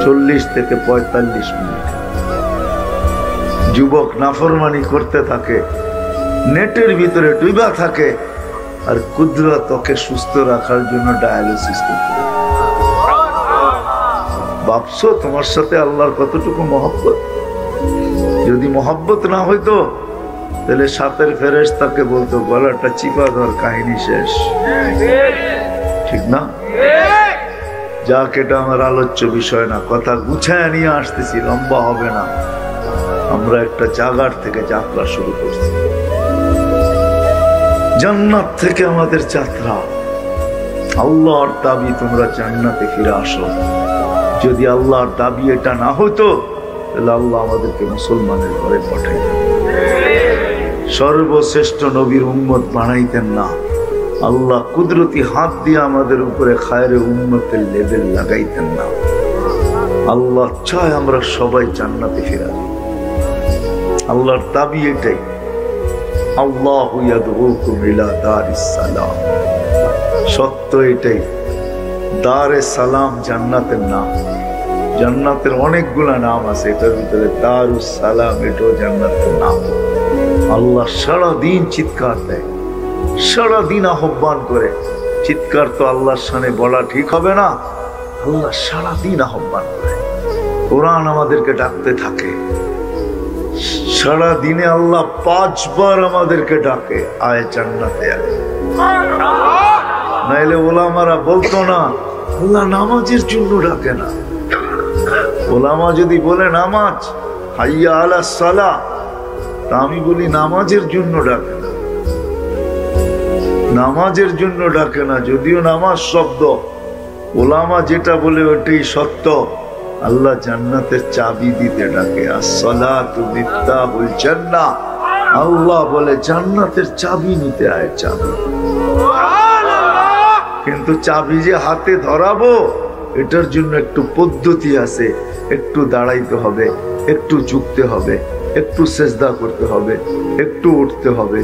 40 থেকে 45 মিনিট। যুবক নাফরমানি করতে থাকে, নেটের ভিতরে ডুবা থাকে, আর কুদরত ওকে সুস্থ রাখার জন্য ডায়ালিসিস করতে। ভাবছো তোমার সাথে আল্লাহর কতটুকু মহব্বত? যদি মহব্বত না হইতো তাহলে সাতের ফেরেশতাকে বলতো গলাটা চিপা ধর, কাহিনী শেষ। ঠিক না? যাক, এটা আমার আলোচ্য বিষয় না, কথা গুছায় নিয়ে আসতেছি, লম্বা হবে না। আমরা একটা জায়গার থেকে যাত্রা শুরু করছি, জান্নাত থেকে আমাদের যাত্রা। আল্লাহর দাবি তোমরা জান্নাতে ফিরে আসো। যদি আল্লাহর দাবি এটা না হতো তাহলে আল্লাহ আমাদেরকে মুসলমানের ঘরে পাঠাইতেন, সর্বশ্রেষ্ঠ নবীর উম্মত বানাইতেন না। আল্লাহ কুদরতি হাত দিয়ে আমাদের উপরে খায়রে উম্মতের লেবেল লাগাইতেন না। আল্লাহ চায় আমরা সবাই জান্নাতে ফিরে আসি। আল্লাহর দাবি এটাই, আল্লাহু ইয়াদউকুম ইলা দারিস সালাম। সত্য এটাই, দারে সালাম জান্নাতের নাম। জান্নাতের অনেকগুলা নাম আছে, এটার ভিতরে দারুস সালাম এটাও জান্নাতের নাম। আল্লাহ সারাদিন চিৎকার দেয়, সারাদিন আহ্বান করে। চিৎকার তো আল্লাহর শানে বলা ঠিক হবে না, আল্লাহ সারাদিন আহ্বান করে। কোরআন আমাদেরকে ডাকতে থাকে, সারা দিনে আল্লাহ 5 বার আমাদেরকে ডাকে, আয় জান্নাতে আয়। নাইলে ওলামারা বলতো না আল্লাহ নামাজের জন্য ডাকে না। ওলামা যদি বলে নামাজ, হাইয়া আলা সালাহ, তা আমি বলি নামাজের জন্য ডাকে না, নামাজের জন্য ডাকে না। যদিও নামাজ শব্দ, ওলামা যেটা বলে ওটাই সত্য। আল্লাহ জান্নাতের চাবি দিতে ডাকে, আসসালাতু মিফতাহুল জান্নাহ। আল্লাহ বলে জান্নাতের চাবি নিতে আয়, চাবি। কিন্তু চাবি যে হাতে ধরাবো এটার জন্য একটু পদ্ধতি আছে, একটু দাঁড়াইতে হবে, একটু ঝুঁকতে হবে, একটু সেজদা করতে হবে, একটু উঠতে হবে,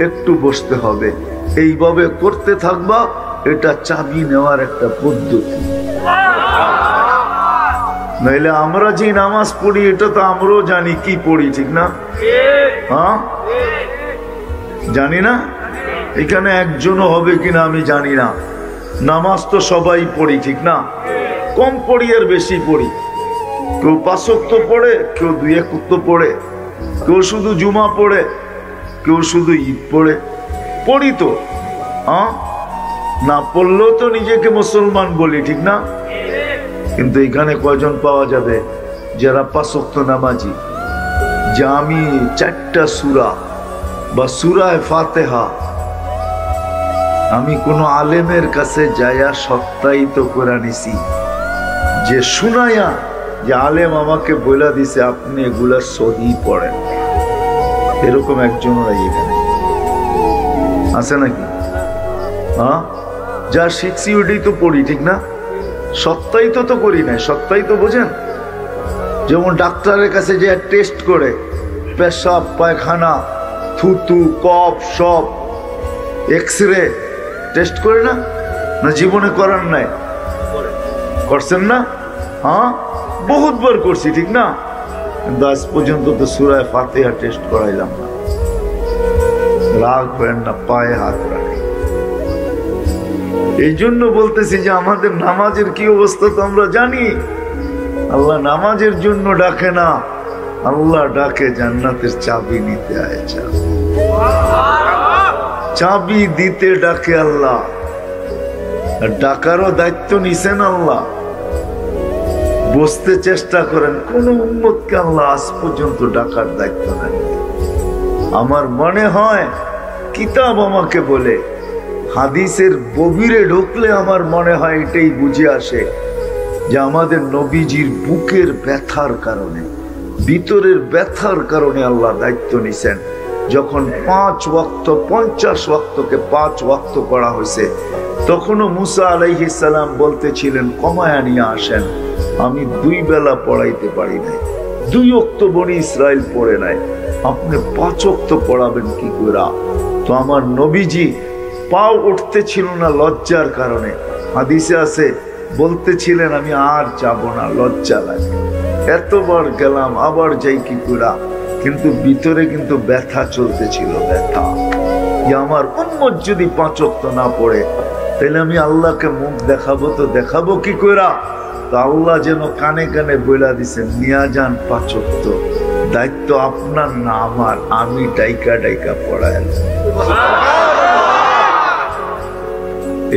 একটু বসতে হবে। এইভাবে করতে থাকবা, এটা চাবি নেওয়ার একটা পদ্ধতি। নাইলে আমরা যে নামাজ পড়ি এটা তো আমরাও জানি কি পড়ি, ঠিক না? হ্যাঁ, জানি না? এখানে একজনও হবে কিনা আমি জানি না। নামাজ তো সবাই পড়ি, ঠিক না? কম পড়ি আর বেশি পড়ি। কেউ 5 ওয়াক্ত পড়ে, কেউ 2 ওয়াক্ত পড়ে, কেউ শুধু জুমা পড়ে, কেউ শুধু ঈদ পড়ে। পড়ি তো, হ্যাঁ, না পড়লেও তো নিজেকে মুসলমান বলি, ঠিক না? কিন্তু এখানে কয়জন পাওয়া যাবে যারা 5 ওয়াক্ত নামাজি, যে আমি 4টা সূরা বা সূরায়ে ফাতিহা আমি কোন আলেমের কাছে যাইয়া সত্যায়িত করে নিছি, যে শুনাইয়া যে আলেম আমাকে বলে দিছে আপনি এগুলা সহি পড়েন, এরকম একজন এখানে আছে নাকি? হ্যাঁ, যা শিখছি ওইটাই তো পড়ি, ঠিক না? সত্যায়িত তো করি না। সত্যায়িত বোঝেন? যেমন ডাক্তারের কাছে যে টেস্ট করে পেশাব, পায়খানা, থুতু, কফ সব এক্সরে টেস্ট করে না? না জীবনে করার নাই? করছেন না? হ্যাঁ, বহুতবার করছি, ঠিক না? কিন্তু আজ পর্যন্ত তো সূরা ফাতিহা টেস্ট করাইলাম না। রাগ করেন না, পায়ে হাত রাখে। এই জন্য বলতেছি যে আমাদের নামাজের কি অবস্থা তো আমরা জানি। আল্লাহ নামাজের জন্য ডাকে না, আল্লাহ ডাকে জান্নাতের চাবি নিতে আয়েছে, চাবি দিতে ডাকে আল্লাহ। ডাকারও দায়িত্ব নিছেন আল্লাহ। বসতে চেষ্টা করেন, কোন উম্মতকে আল্লাহ আজ পর্যন্ত ডাকার দায়িত্ব নেন। আমার মনে হয় কিতাব আমাকে বলে, হাদিসের গভীরে ঢুকলে আমার মনে হয় এটাই বুঝে আসে যে আমাদের নবীজির বুকের ব্যথার কারণে, ভিতরের ব্যথার কারণে আল্লাহ দায়িত্ব নিছেন। যখন 5 ওয়াক্ত 50 ওয়াক্তকে 5 ওয়াক্ত করা হয়েছে, তখনও মুসা আলাইহিস সালাম বলতেছিলেন কমায়া নিয়ে আসেন, আমি 2 বেলা পড়াইতে পারি নাই, 2 ওয়াক্ত বনি ইসরাইল পড়ে নাই, আপনি 5 ওয়াক্ত পড়াবেন কি করে? তো আমার নবীজি পাও উঠতে ছিল না লজ্জার কারণে। হাদিসে আছে বলতেছিলেন আমি আর যাব না, লজ্জা লাগে, এতবার গেলাম আবার যাই কি করে? কিন্তু ভিতরে কিন্তু ব্যথা চলতেছিল, ব্যথা যে আমার উম্মত যদি 5 ওয়াক্ত না পড়ে তাহলে আমি আল্লাহকে মুখ দেখাবো, তো দেখাবো কি করে? তো আল্লাহ যেন কানে কানে বইলা দিছেন, নিয়া যান 5 ওয়াক্ত, দায়িত্ব আপনার না আমার, আমি ডাইকা ডাইকা পড়ায়।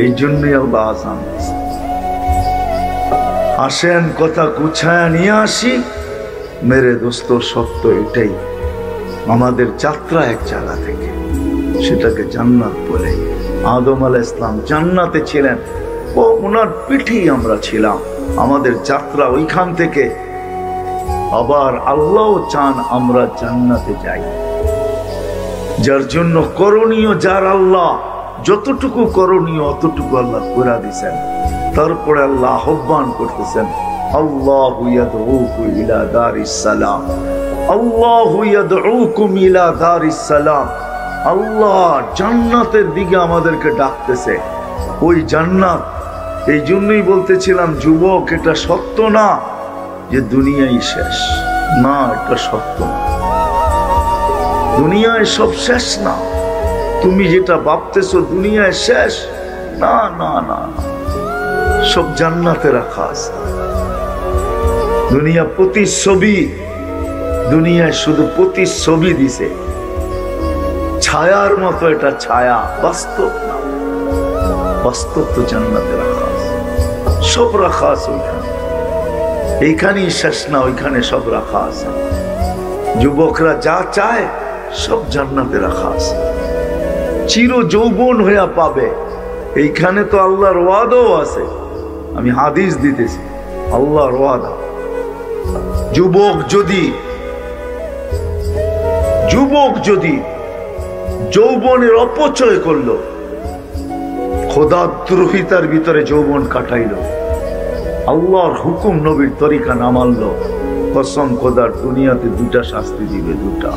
এই জন্যই আল্লাহ আসান। আসেন কথা গুছায়া নিয়ে আসি। মেরে দোস্ত, সত্য এটাই, আমাদের যাত্রা এক জায়গা থেকে, সেটাকে জান্নাত বলে। আদম আলাইহিস সালাম জান্নাতে ছিলেন, ও ওনার পিঠেই আমরা ছিলাম। আমাদের যাত্রা ওইখান থেকে। আবার আল্লাহ চান আমরা জান্নাতে যাই, যার জন্য করণীয়, যার আল্লাহ যতটুকু করণীয় অতটুকু আল্লাহ করে দিয়েছেন। তারপরে আল্লাহ আহ্বান করতেছেন, আল্লাহু ইয়াদউকুম ইলা দারিস সালাম, আল্লাহু ইয়াদউকুম ইলা দারিস সালাম। আল্লাহ জান্নাতের দিকে আমাদেরকে ডাকতেছে, ওই জান্নাত। এই জন্যই বলতেছিলাম যুবক, এটা সত্য না যে দুনিয়াই শেষ, না, এটা সত্য না। দুনিয়ায় সব শেষ না। তুমি যেটা ভাবতেছো দুনিয়ায় শেষ, না না না, সব জান্নাতে রাখা আছে। দুনিয়া প্রতিচ্ছবি, দুনিয়ায় শুধু প্রতিচ্ছবি দিছে, ছায়ার মতো, এটা ছায়া, বাস্তব না। বাস্তব তো জান্নাতে রাখা আছে, সব রাখা আছে ওইখানে। এইখানেই শেষ না, ওইখানে সব রাখা আছে। যুবকরা যা চায় সব জান্নাতে রাখা আছে, চির যৌবন হইয়া পাবে। এইখানে তো আল্লাহর ওয়াদাও আছে, আমি হাদিস দিতেছি, আল্লাহর ওয়াদা। যুবক যদি যৌবনের অপচয় করলো, খোদাদ্রোহিতার ভিতরে যৌবন কাটাইল, আল্লাহর হুকুম নবীর তরিকা না মানল, কসম খোদার দুনিয়াতে 2টা শাস্তি দিবে, 2টা।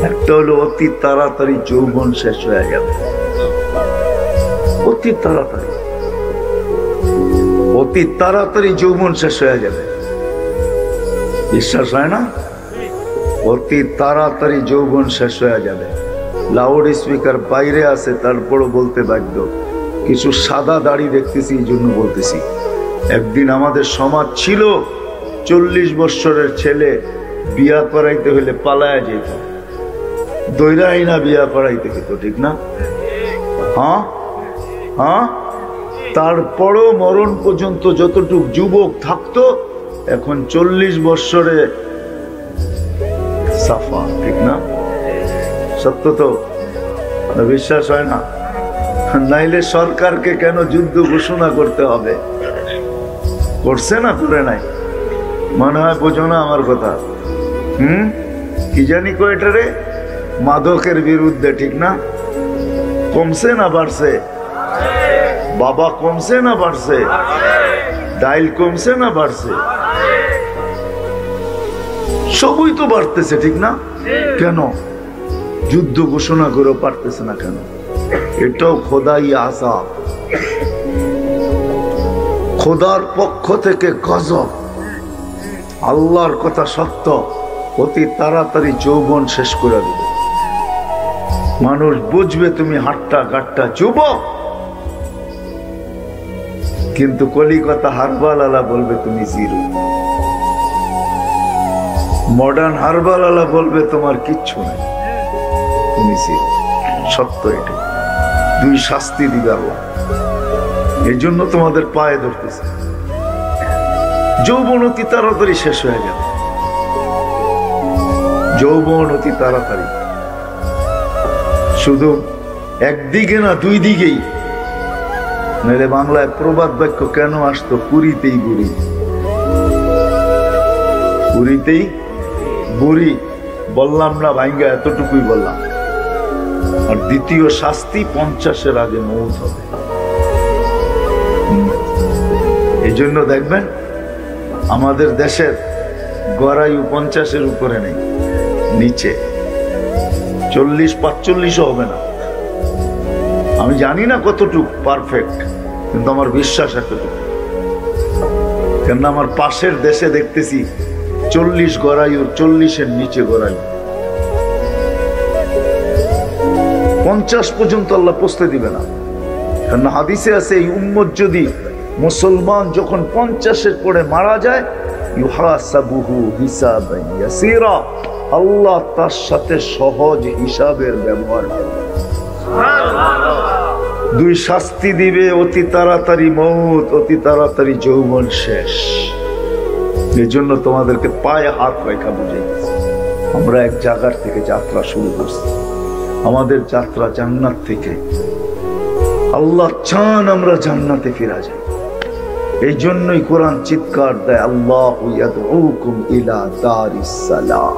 একটা হলো অতি তাড়াতাড়ি যৌবন শেষ হয়ে যাবে, অতি তাড়াতাড়ি যৌবন শেষ হয়ে যাবে। বিশ্বাস হয় না? অতি তাড়াতাড়ি যৌবন শেষ হয়ে যাবে। লাউড স্পিকার বাইরে আছে, তারপরও বলতে বাধ্য। কিছু সাদা দাড়ি দেখতেছি, এই জন্য বলতেছি। একদিন আমাদের সমাজ ছিল 40 বছরের ছেলে বিয়া করাইতে হলে পালায়া যেত, দৈরাই না বিয়া করাইতে হতো, ঠিক না? হ্যাঁ হ্যাঁ, তারপরও মরণ পর্যন্ত যতটুক যুবক থাকতো, এখন 40 বৎসরে সাফা। ঠিক না? সত্য তো? বিশ্বাস হয় না? নাইলে সরকারকে কেন যুদ্ধ ঘোষণা করতে হবে? করছে না করে নাই? মনে হয় বোঝো না আমার কথা। কি জানি কয়টারে মাদকের বিরুদ্ধে। ঠিক না? কমছে না বাড়ছে? বাবা কমছে না বাড়ছে? ডাইল কমছে না বাড়ছে? সবই তো বাড়তেছে। ঠিক না? কেন যুদ্ধ ঘোষণা করে পারতেছে না কেন? এটাও খোদাই আযাব, খোদার পক্ষ থেকে গজব। আল্লাহর কথা সত্য, অতি তাড়াতাড়ি যৌবন শেষ করে দিবে। মানুষ বুঝবে তুমি হাট্টা গাট্টা যুবক, কিন্তু কলিকাতা হারবালালা বলবে তুমি জিরো। মডার্ন হারবালালা বলবে তোমার কিচ্ছু নাই, তুমি জিরো। সত্য এটা। দুই শাস্তি দিবে আল্লাহ। এই জন্য তোমাদের পায়ে ধরতেছে। যৌবন অতি তাড়াতাড়ি শেষ হয়ে যাবে, যৌবন অতি তাড়াতাড়ি। শুধু একদিকে না, দুই দিকেই। নাহলে বাংলায় প্রবাদ বাক্য কেন আসতো? পুরীতেই বুড়ি, পুরীতেই বুড়ি। বললাম না ভাইঙ্গা? এতটুকুই বললাম। আর দ্বিতীয় শাস্তি 50-এর আগে মৌত হবে। এই জন্য দেখবেন আমাদের দেশের গড়ায়ু 50-এর উপরে নেই, নিচে 40-45ও হবে না। আমি জানি না কতটুকু পারফেক্ট, কিন্তু আমার বিশ্বাস এতটুকু। কেননা আমার পাশের দেশে দেখতেছি 40 গড়ায়ুর 40-এর নিচে গড়ায়ু। 50 পর্যন্ত আল্লাহ পৌঁছতে দিবে না। কেননা হাদিসে আছে এই উম্মত যদি, মুসলমান যখন 50-এর পরে মারা যায়, ইউহাসাবুহু হিসাবান ইয়াসীরা, আল্লাহ তার সাথে সহজ হিসাবের ব্যবহার করবে। দুই শাস্তি দিবে, অতি তাড়াতাড়ি মৌত, অতি তাড়াতাড়ি যৌবন শেষ। এই জন্য তোমাদেরকে পায়ে হাত রেখা বুঝাইতেছি। আমরা এক জায়গার থেকে যাত্রা শুরু করছি। আমাদের যাত্রা জান্নাত থেকে। আল্লাহ চান আমরা জান্নাতে ফিরা যাই। এই জন্যই কোরআন চিৎকার দেয়, আল্লাহু ইয়াদউকুম ইলা দারিস সালাম।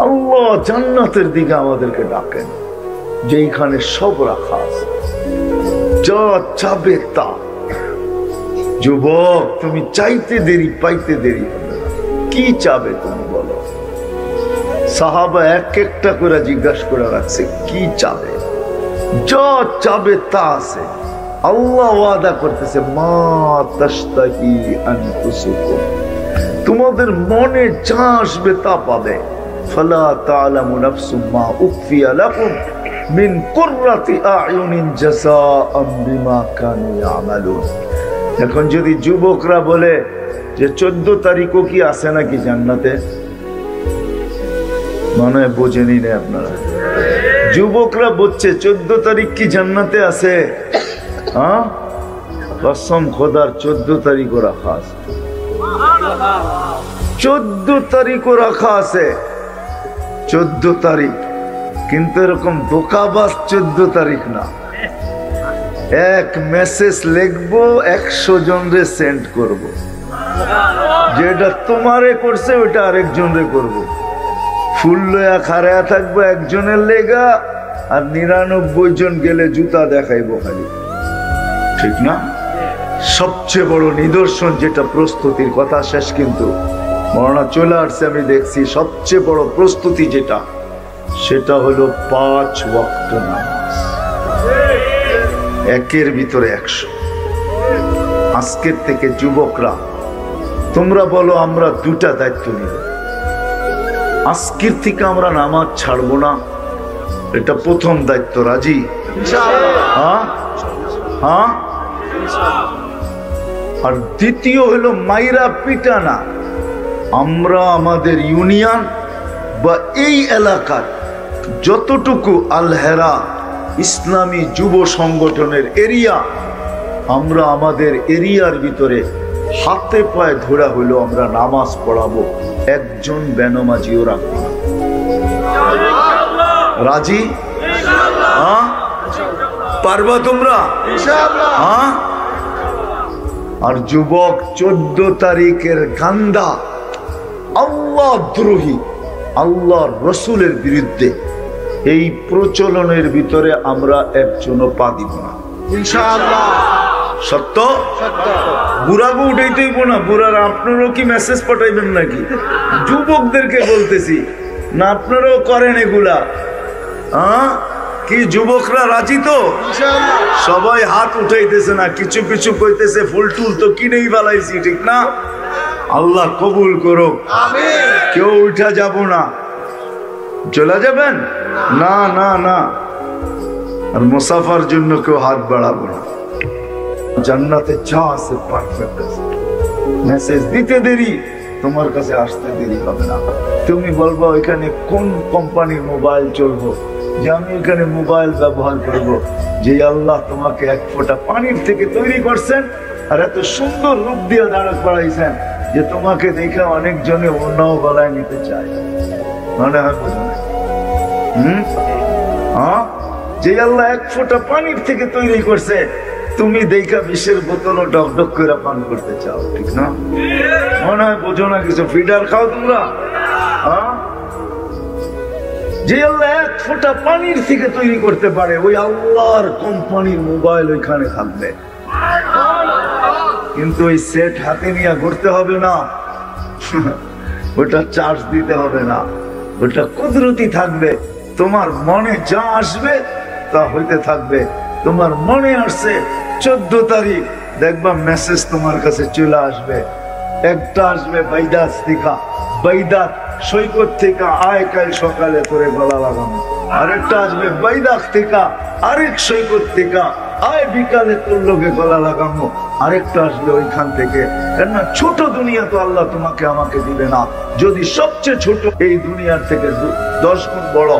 আল্লাহ জান্নাতের দিকে আমাদেরকে ডাকেন, যেখানে সব রাখা আছে, যা চাবে তা। যুবক, তুমি চাইতে দেরি পাইতে দেরি হবে না। কি চাবে তুমি বলো? সাহাবা এক একটা করে জিজ্ঞাসা করে রাখছে, কি চাবে? যা চাবে তা আছে। আল্লাহ ওয়াদা করতেছে, মা তাশতাহি আনফুসুকুম, তোমাদের মনে যা আসবে তা পাবে। ফালা তা'লামু নাফসুম মা উখফিয়া লাকুম মিন কুররাতি আ'য়ুনিন জাযাআম বিমা কানু ইয়ামালুন। এখন যদি যুবকরা বলে যে 14 তারিখও কি আছে নাকি জান্নাতে, মনে হয় বোঝেনি না আপনারা। যুবকরা বলছে 14 তারিখ কি জান্নাতে আছে? হ্যাঁ, কসম খোদার 14 তারিখও রাখা আছে, 14 তারিখও রাখা আছে। 14 তারিখ, কিন্তু এরকম ধোঁকাবাজ 14 তারিখ না। এক মেসেজ লিখবো, 100 জনরে সেন্ড করব, যেটা তোমারে করছে ওটা আরেকজনরে করব। ফুল লয়া খাড়া থাকবো একজনের লেগা, আর 99 জন গেলে জুতা দেখাইবো খালি। ঠিক না? সবচেয়ে বড় নিদর্শন যেটা, প্রস্তুতির কথা শেষ কিন্তু মরনা চলে আসছে, আমি দেখছি সবচেয়ে বড় প্রস্তুতি যেটা, সেটা হলো 5 ওয়াক্ত নামাজ, একের ভিতরে 100। আজকের থেকে যুবকরা তোমরা বলো আমরা 2টা দায়িত্ব নিব। আজকের থেকে আমরা নামাজ ছাড়বো না, এটা প্রথম দায়িত্ব। রাজি? হ্যাঁ হ্যাঁ। আর দ্বিতীয় হলো মাইরা পিটা না। আমরা আমাদের ইউনিয়ন বা এই এলাকার যতটুকু আল হেরা ইসলামী যুব সংগঠনের এরিয়া, আমরা আমাদের এরিয়ার ভিতরে হাতে পায়ে ধরা হইলো আমরা নামাজ পড়াবো, একজন বেনামাজিও রাখবো না। রাজি? হ্যাঁ, পারবা তোমরা? হ্যাঁ। আর যুবক 14 তারিখের গান্দা আল্লাহ দ্রোহী, আল্লাহ রসুলের বিরুদ্ধে, এই প্রচলনের ভিতরে আমরা একজনও পা দিব না ইনশাআল্লাহ। সত্য? বুড়াকে উঠাইতেইব না। বুড়ারা আপনারও কি মেসেজ পাঠাইবেন নাকি? যুবকদেরকে বলতেছি না, আপনারাও করেন এগুলা? হ্যাঁ, কি যুবকরা রাজি তো? সবাই হাত উঠাইতেছে না, কিছু কিছু কইতেছে ফুল টুল তো কিনেই বালাইছি, ঠিক না? আল্লাহ কবুল করো। কেউ উঠা যাব না। চলে যাবেন? না না না। আর মুসাফার জন্য কেউ হাত বাড়াবো না। জান্নাতে যা আছে পারফেক্ট আছে। মেসেজ দিতে দেরি, তোমার কাছে আসতে দেরি হবে না। তুমি বলবো এখানে কোন কোম্পানির মোবাইল চলবো, যে আমি এখানে মোবাইল ব্যবহার করব, যে আল্লাহ তোমাকে এক ফোঁটা পানির থেকে তৈরি করছেন আর এত সুন্দর রূপ দিয়ে দাঁড়া করাইছেন যে তোমাকে দেখে অনেকজনে অন্যও গলায় নিতে চায়। মনে হয় বোঝো না? হ্যাঁ, যে আল্লাহ এক ফোঁটা পানির থেকে তৈরি করছে, তুমি দেখা বিষের বোতলও ডকডক করে পান করতে চাও, ঠিক না? মনে হয় বোঝো না কিছু। ফিডার খাও তোমরা? হ্যাঁ, যে আল্লাহ এক ফোঁটা পানির থেকে তৈরি করতে পারে, ওই আল্লাহর কোম্পানির মোবাইল ওইখানে থাকবে। কিন্তু ওই সেট হাতে নিয়ে ঘুরতে হবে না, ওটা চার্জ দিতে হবে না, ওটা কুদরতি থাকবে। তোমার মনে যা আসবে তা হইতে থাকবে। তোমার মনে আসছে 14 তারিখ, দেখবা মেসেজ তোমার কাছে চলে আসবে। একটা আসবে বাইদাত থেকে, বাইদাত সৈকত থেকে, আয় কাল সকালে করে গলা লাগানো। আরেকটা আসবে বাইদাত থেকে, আরেক সৈকত থেকে, আয় বিকালে তোর লোকে গলা লাগানো। আরেকটা আসবে ওইখান থেকে। কেননা ছোট দুনিয়া তো আল্লাহ তোমাকে আমাকে দিবে না। যদি সবচেয়ে ছোট এই দুনিয়ার থেকে 10 গুণ বড়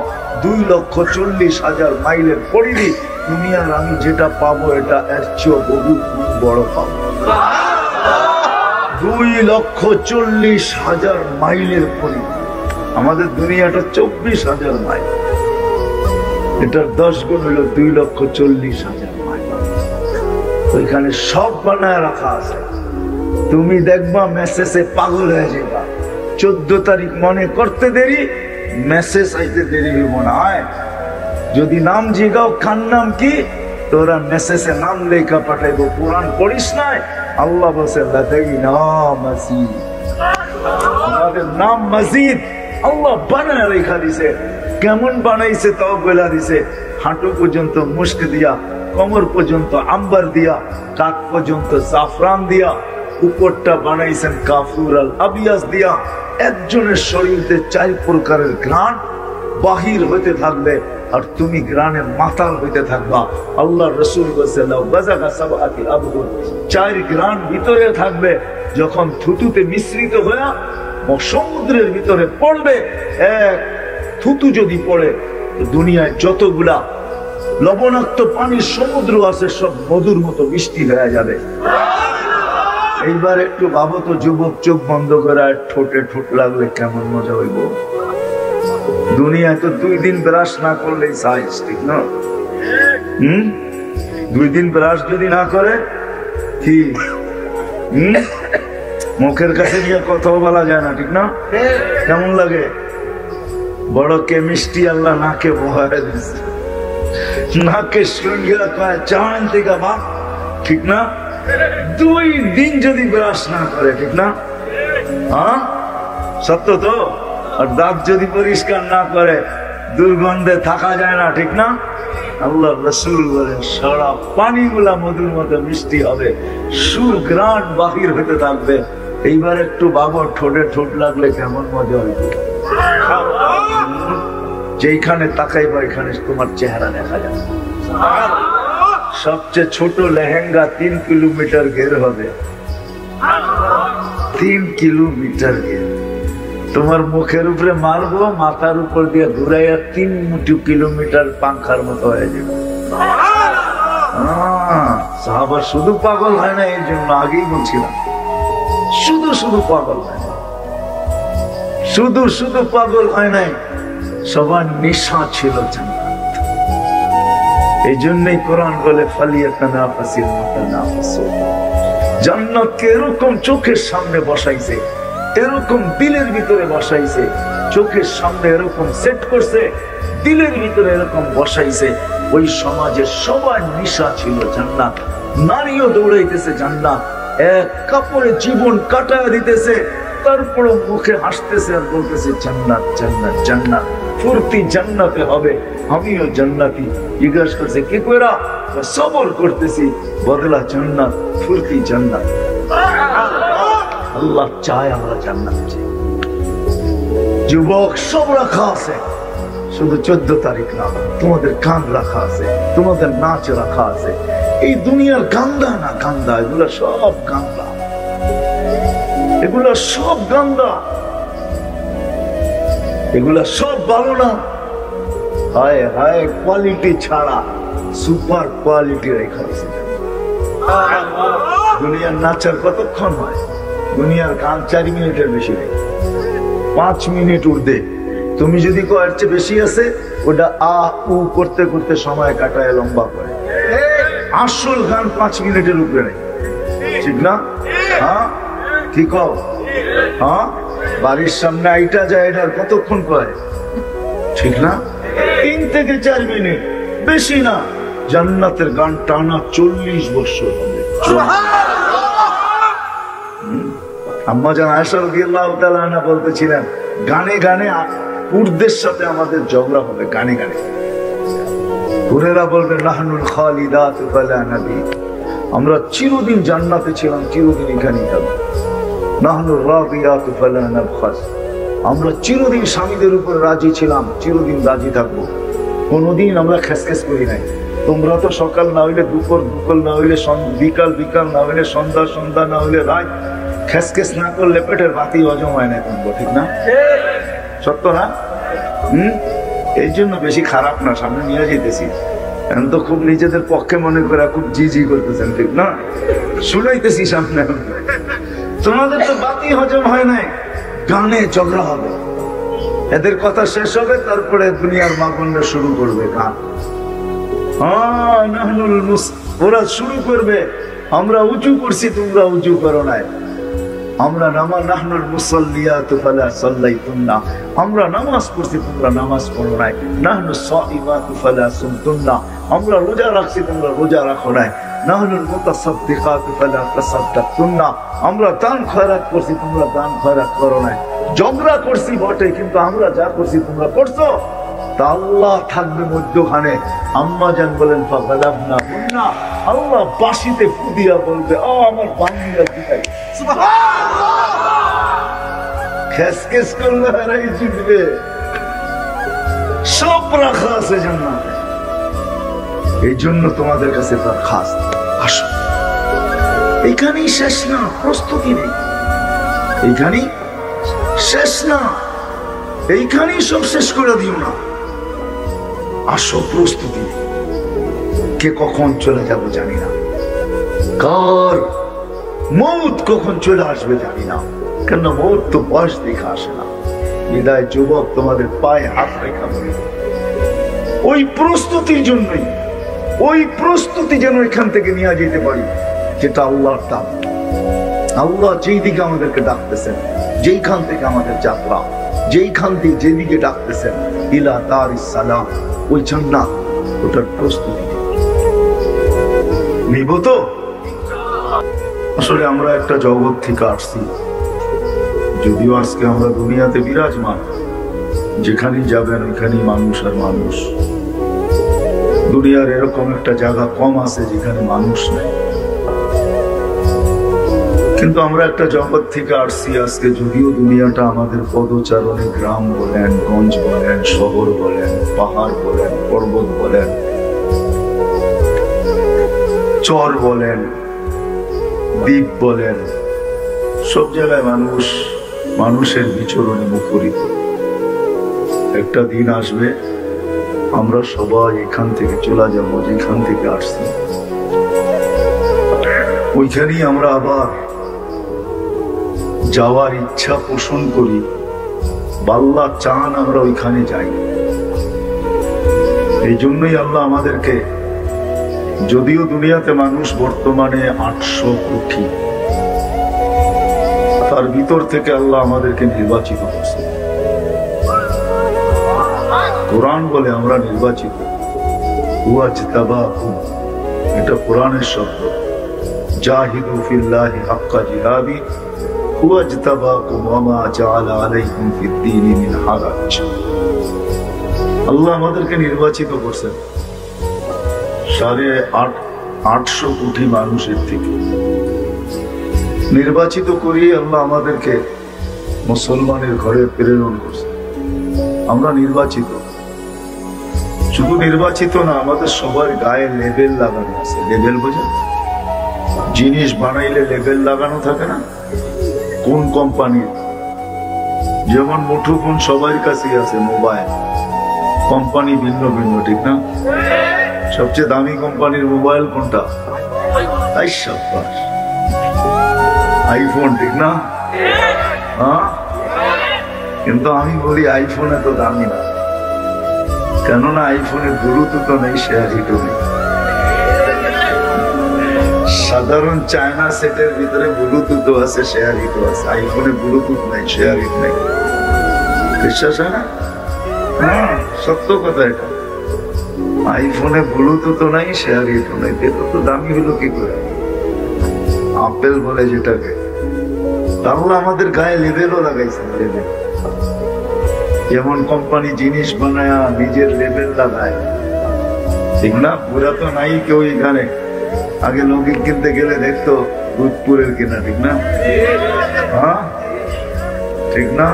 2,40,000 মাইলের পরিধি দুনিয়ার আমি যেটা পাবো, এটা এর চেয়ে বহু গুণ বড় পাবো। 2,40,000 মাইলের পরিধি। আমাদের দুনিয়াটা 24,000 মাইল, এটার 10 গুণ হলো 2,40,000 মাইল। ওইখানে সব বানায় রাখা আছে। তুমি দেখবা মেসেজে পাগল হয়ে যাবা। 14 তারিখ মনে করতে দেরি, মেসেজ আইতে দেরি হইব না। যদি নাম জিগাও খান নাম কি, তোরা মেসেজে নাম লেখা পাঠাইব। কোরআন পড়িস নাই? আল্লাহ বলছে আমাদের নাম মসজিদ আল্লাহ বানায় রেখা দিছে। কেমন বানাইছে তাও বলে দিছে। হাঁটু পর্যন্ত মুস্ক দিয়া, কোমর পর্যন্ত আম্বার দিয়া, কাক পর্যন্ত জাফরান দিয়া, উপরটা বানাইছেন কাফুর আল আবিয়াস দিয়া। একজনের শরীরে 4 প্রকারের ঘ্রাণ বাহির হইতে থাকবে, আর তুমি গ্রানের মাতাল হইতে থাকবা। আল্লাহ রসুল বলছে 4 গ্রান ভিতরে থাকবে। যখন থুতুতে মিশ্রিত হয়ে সমুদ্রের ভিতরে পড়বে, এক থুতু যদি পড়ে, দুনিয়ায় যতগুলা লবণাক্ত পানির সমুদ্র আছে সব মধুর মতো মিষ্টি হয়ে যাবে। এইবার একটু ভাবো তো যুবক, চোখ বন্ধ করে ঠোঁটে ঠোঁট লাগলে কেমন মজা হইব। দুনিয়ায় তো 2 দিন ব্রাশ না করলেই সাইজ, ঠিক না? 2 দিন ব্রাশ যদি না করে কি মুখের কাছে গিয়ে কথাও বলা যায় না, ঠিক না? কেমন লাগে? বড় কেমিস্ট্রি আল্লাহ নাকে বহায় দিচ্ছে, নাকে সঙ্গে চান থেকে ভাব, ঠিক না? 2 দিন যদি ব্রাশ না করে, ঠিক না? হ্যাঁ, সত্য তো। আর দাঁত যদি পরিষ্কার না করে দুর্গন্ধে থাকা যায় না, ঠিক না? আল্লাহ রাসূল বলেন সারা পানিগুলা মধুর মতো মিষ্টি হবে, সুঘ্রাণ বাহির হতে থাকবে। এইবার একটু ভাবো ঠোঁটে ঠোঁট লাগলে কেমন মজা হইবে। যেখানে তাকাইবা এখানে তোমার চেহারা দেখা যাবে। সবচেয়ে ছোট লেহেঙ্গা 3 কিলোমিটার ঘের হবে, 3 কিলোমিটার ঘের। তোমার মুখের উপরে মারবো, মাথার উপর দিয়ে ঘুরাইয়া 3 কিলোমিটার পাংখার মতো হয়ে যাবে। সাহাবা শুধু পাগল হয় না, এই জন্য আগেই বলছিলাম, শুধু শুধু পাগল হয় না, শুধু শুধু পাগল হয় নাই, সবার নেশা ছিল জান্নাত। এই জন্যই কোরআন বলে ফালিয়াতানাফাসিল মুতানাফিসুন। জান্নাতকে এরকম চোখের সামনে বসাইছে, এরকম দিলের ভিতরে বসাইছে, চোখের সামনে এরকম সেট করছে, দিলের ভিতরে এরকম বসাইছে। ওই সমাজের সবার নেশা ছিল জান্নাত। নারীও দৌড়াইতেছে জান্নাত, এক কাপড়ে জীবন কাটায় দিতেছে, তারপরও মুখে হাসতেছে আর বলতেছে জান্নাত জান্নাত জান্নাত, ফুর্তি জান্নাতে হবে, আমিও জান্নাতি। জিজ্ঞাসা করছে কি কইরা? সবর করতেছি, বদলা জান্নাত, ফুর্তি জান্নাত। আল্লাহ চায় আমরা জান্নাত চাই। যুবক সব রাখা আছে, শুধু 14 তারিখ না, তোমাদের গান রাখা আছে, তোমাদের নাচ রাখা আছে। এই দুনিয়ার গান্দা না গান্দা, এগুলো সব গান্দা, এগুলা সব গান্দা, এগুলা সব ভালো না। হায় হায়, কোয়ালিটি ছাড়া সুপার কোয়ালিটি রেখা দিয়েছে। দুনিয়ার নাচার কতক্ষণ হয়? দুনিয়ার গান 4 মিনিটের বেশি নেই, 5 মিনিট উর্ধে। তুমি যদি কয়ের চেয়ে বেশি আছে, ওটা আ উ করতে করতে সময় কাটায় লম্বা করে। আসল গান 5 মিনিটের উপরে নেই, ঠিক না? হ্যাঁ, কি কও? হ্যাঁ, বাড়ির সামনে আইটা যায়, এটার কতক্ষণ কয়, ঠিক না? 3 থেকে 4 মিনিট, বেশি না। জান্নাতের গান টানা 40 বছর হবে। আম্মা জান আয়েশা রাদিয়াল্লাহু তাআলা আনহা বলতেছিলেন, গানে গানে উর্দের সাথে আমাদের ঝগড়া হবে, গানে গানে। হুরেরা বলবে নাহনুল খালিদাতু ফালা নাবি, আমরা চিরদিন জান্নাতে ছিলাম, চিরদিন এখানেই থাকবো। নাহনুর রাদিয়াতু ফালা নাবখাস, আমরা চিরদিন স্বামীদের উপর রাজি ছিলাম, চিরদিন রাজি থাকবো, কোনোদিন আমরা খেসখেস করি নাই। তোমরা তো সকাল না হইলে দুপুর, দুপুর না হইলে বিকাল, বিকাল না হইলে সন্ধ্যা, সন্ধ্যা না হইলে রাত, খেসখেস না করলে পেটের বাতি হজম হয় না, তোমরা ঠিক না? সত্য না? এই জন্য বেশি খারাপ না, সামনে নিয়ে যেতেছি। এখন তো খুব নিজেদের পক্ষে মনে করে খুব জি জি করতেছেন, ঠিক না? শুনাইতেছি সামনে, তোমাদের তো বাতি হজম হয় নাই, গানে ঝগড়া হবে, এদের কথা শেষ হবে, তারপরে দুনিয়ার মাগনরা শুরু করবে গান। ওরা শুরু করবে, আমরা উঁচু করছি, তোমরা উঁচু করো নাই। আমরা নাহনুল মুসাল্লিয়াতু ফালা সাল্লাইতুন্না, আমরা নামাজ পড়ছি, তোমরা নামাজ পড়ো নাই। নাহনু সাইমাতু ফালা সুমতুন্না, আমরা রোজা রাখছি, তোমরা রোজা রাখো নাই। নাহনুল মুতাসাদ্দিকাতু ফালা তাসাদ্দাকতুন্না, আমরা দান খয়রাত করছি, তোমরা দান খয়রাত করো নাই। ঝগড়া করছি বটে, কিন্তু আমরা যা করছি তোমরা করছো। তা আল্লাহ থাকবে মধ্যখানে। আম্মা জান বলেন ফাগালাবনা হুন্না, আল্লাহ বাঁশিতে ফুদিয়া বলবে, ও আমার বান্দিরা দিদাই, খেসখেস করলে হারাই জিতবে। সব রাখা আছে জান্নাতে। এই জন্য তোমাদের কাছে তার খাস, আসো। এখানেই শেষ না, প্রস্তুতি নেই, এইখানেই শেষ না, এইখানেই সব শেষ করে দিও না। আসো, প্রস্তুতি। কে কখন চলে যাব জানি না, কার মৌত কখন চলে আসবে জানি না, কেন মৌত তো বয়স দেখে আসে না। বিদায় যুবক, তোমাদের পায়ে হাত রেখা বলি, ওই প্রস্তুতির জন্যই, ওই প্রস্তুতি যেন এখান থেকে নিয়ে যেতে পারি, যেটা আল্লাহর দান। আল্লাহ যেই দিকে আমাদেরকে ডাকতেছেন, যেইখান থেকে আমাদের যাত্রা, যেইখান থেকে যেদিকে ডাকতেছেন, ইলা দারিস সালাম, ওই জান্নাত, ওটার প্রস্তুতি নিব তো। আসলে আমরা একটা জগৎ থেকে আসছি, যদিও আজকে আমরা দুনিয়াতে বিরাজমান, যেখানেই যাবেন ওইখানেই মানুষ আর মানুষ। দুনিয়ার এরকম একটা জায়গা কম আছে যেখানে মানুষ নেই, কিন্তু আমরা একটা জগৎ থেকে আসছি আজকে। যদিও দুনিয়াটা আমাদের পদচারণে, গ্রাম বলেন, গঞ্জ বলেন, শহর বলেন, পাহাড় বলেন, পর্বত বলেন, চর বলেন, দ্বীপ বলেন, সব জায়গায় মানুষ, মানুষের বিচরণে মুখরিত। একটা দিন আসবে আমরা সবাই এখান থেকে চলে যাবো, যেখান থেকে আসছি। ওইখানেই আমরা আবার যাওয়ার ইচ্ছা পোষণ করি, আল্লাহ চান আমরা ওইখানে যাই। এই জন্যই আল্লাহ আমাদেরকে, যদিও দুনিয়াতে মানুষ বর্তমানে 800 কোটি, তার ভিতর থেকে আল্লাহ আমাদেরকে নির্বাচিত করছে। কোরআন বলে আমরা নির্বাচিত, এটা কোরআনের শব্দ। জাহিদু ফিল্লাহি হাক্কা জিহাদি হুয়া ইজতাবাকুম ওয়া মা জাআলা আলাইকুম ফিদ-দীনি মিন হারাজ। আল্লাহ আমাদেরকে নির্বাচিত করছেন 850 কোটি মানুষের থেকে। নির্বাচিত করিয়ে আল্লাহ আমাদেরকে মুসলমানের ঘরে প্রেরণ করছে। আমরা নির্বাচিত, শুধু নির্বাচিত না, আমাদের সবার গায়ে লেবেল লাগানো আছে। লেবেল বোঝেন? জিনিস বানাইলে লেবেল লাগানো থাকে না, কোন কোম্পানির। যেমন মুঠোফোন সবার কাছেই আছে, মোবাইল কোম্পানি ভিন্ন ভিন্ন, ঠিক না? সবচেয়ে দামি কোম্পানির মোবাইল কোনটা? আইফোন, ঠিক না? হ্যাঁ, কিন্তু আমি বলি আইফোন এত দামি না, কেননা আইফোনের ব্লুটুথও নেই, শেয়ার হিটও নেই। সাধারণ চায়না সেটের ভিতরে ব্লুটুথও আছে, শেয়ার হিটও আছে। আইফোনে ব্লুটুথ নাই, শেয়ার হিট নাই। বিশ্বাস হয় না? সত্য কথা এটা। আইফোনে ব্লুটুথও নাই, শেয়ার হিটও নাই, এটা তো দামি হলো কি করে? আপেল বলে যেটাকে। তাহলে আমাদের গায়ে লেবেলও লাগাইছে, লেবেল। যেমন কোম্পানি জিনিস বানায় নিজের লেবেল লাগায়, ঠিক না? পুরা তো নাই কেউ এখানে। আগে লৌকিক কিনতে গেলে দেখতো দুধপুরের কিনা, ঠিক না? হ্যাঁ, ঠিক না?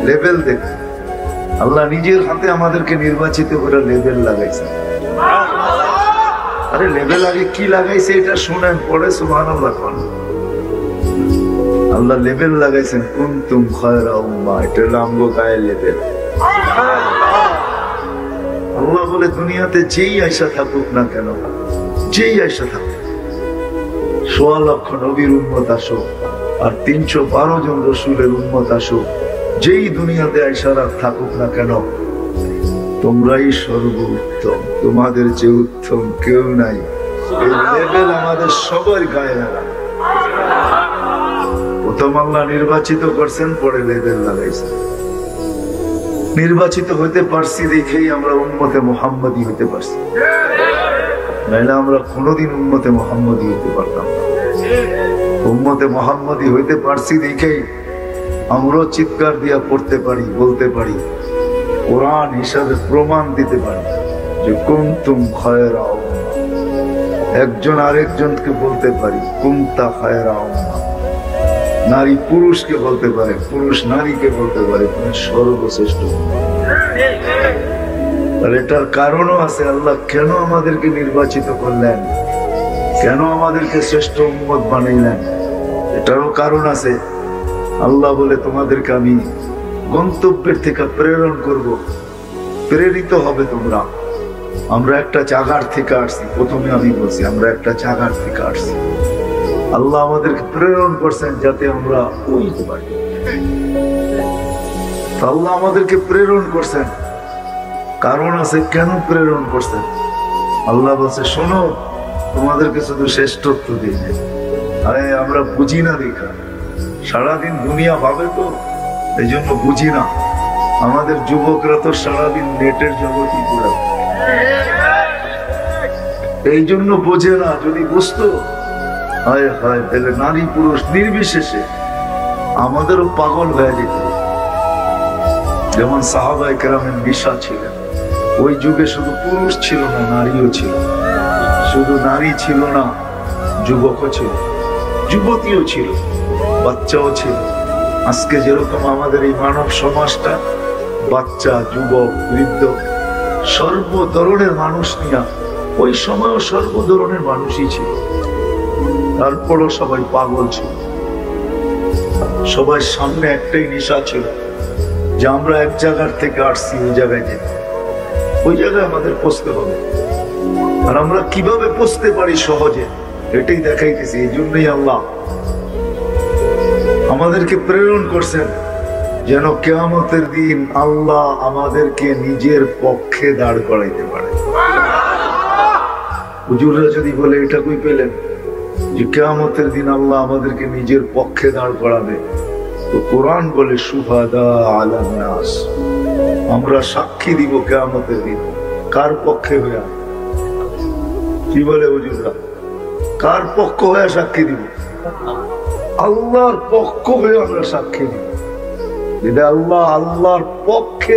লেবেল দেখ। আল্লাহ নিজের হাতে আমাদেরকে নির্বাচিত করে লেবেল লাগাইছে। আরে লেবেল আগে কি লাগাইছে এটা শুনেন, পরে সুবহানাল্লাহ। আল্লাহ লেবেল লাগাইছেন কুনতুম খায়রা উম্মাহ, এটা আমগো গায়ে লেবেল। আল্লাহ বলে দুনিয়াতে যেই আয়সা থাকুক না কেন, যেই আয়সা থাকুক, 1.25 লক্ষ নবীর উম্মত আসো আর 312 জন রসুলের উম্মত আসো, যেই দুনিয়াতে আয়সারা থাকুক না কেন, তোমরাই সর্বোত্তম, তোমাদের যে উত্তম কেউ নাই। এই লেবেল আমাদের সবার গায়ে লাগা। প্রথম আল্লাহ নির্বাচিত করছেন, পরে লেবেল লাগাইছেন। নির্বাচিত হইতে পারছি দেখেই আমরা উম্মতে মুহাম্মদী হইতে পারছি, নাইলে আমরা কোনোদিন উম্মতে মুহাম্মদী হইতে পারতাম না। উম্মতে মুহাম্মদী হইতে পারছি দেখেই আমরাও চিৎকার দিয়া পড়তে পারি, বলতে পারি, কোরআন হিসাবে প্রমাণ দিতে পারি যে কুনতুম খায়রা উম্মাহ। একজন আরেকজনকে বলতে পারি কুনতা খায়রা উম্মাহ। নারী পুরুষকে বলতে পারে, পুরুষ নারীকে বলতে পারে তুমি সর্বশ্রেষ্ঠ। আর এটার কারণও আছে, আল্লাহ কেন আমাদেরকে নির্বাচিত করলেন, কেন আমাদেরকে শ্রেষ্ঠ উম্মত বানাইলেন, এটারও কারণ আছে। আল্লাহ বলে তোমাদেরকে আমি গন্তব্যের থেকে প্রেরণ করব, প্রেরিত হবে তোমরা। আমরা একটা জায়গার থেকে আসছি, প্রথমে আমি বলছি আমরা একটা জায়গার থেকে আসছি। আল্লাহ আমাদেরকে প্রেরণ করছেন যাতে আমরা ওইতে পারি। আল্লাহ আমাদেরকে প্রেরণ করছেন, কারণ আছে কেন প্রেরণ করছেন। আল্লাহ বলছে শোনো, তোমাদেরকে শুধু শ্রেষ্ঠত্ব দিয়ে যায়। আরে আমরা বুঝি না দেখা, সারাদিন দুনিয়া ভাবে তো, এই জন্য বুঝি না। আমাদের যুবকরা তো সারাদিন নেটের জগৎই ঘুরে, এই জন্য বোঝে না। যদি বুঝতো, হায় হায়, তাহলে নারী পুরুষ নির্বিশেষে আমাদেরও পাগল হয়ে যেত। যেমন সাহাবায়ে কেরামের নেশা ছিলেন, ওই যুগে শুধু পুরুষ ছিল না, নারীও ছিল। শুধু নারী ছিল না, যুবকও ছিল, যুবতীও ছিল, বাচ্চাও ছিল। আজকে যেরকম আমাদের এই মানব সমাজটা বাচ্চা, যুবক, বৃদ্ধ, সর্ব ধরনের মানুষ নিয়ে, ওই সময়ও সর্ব ধরনের মানুষই ছিল। তারপরও সবাই পাগল ছিল। সবার সামনে একটাই নেশা ছিল যে আমরা এক জায়গার থেকে আসছি, ওই জায়গায় যেতে, ওই জায়গায় আমাদের পৌঁছতে হবে। আর আমরা কিভাবে পৌঁছতে পারি সহজে, এটাই দেখাইতেছি। এই জন্যই আল্লাহ আমাদেরকে প্রেরণ করছেন, যেন কিয়ামতের দিন আল্লাহ আমাদেরকে নিজের পক্ষে দাঁড় করাইতে পারে। হুজুররা যদি বলে এটা কই পেলেন যে কিয়ামতের দিন আল্লাহ আমাদেরকে নিজের পক্ষে দাঁড় করাবে, তো কোরআন বলে শুহাদা আলান নাস, আমরা সাক্ষী দিব কিয়ামতের দিন। কার পক্ষে হইয়া? কি বলে হুজুররা? কার পক্ষ হয়ে সাক্ষী দিব? আল্লাহর পক্ষ হয়ে আমরা সাক্ষী দিব। আল্লাহর পক্ষে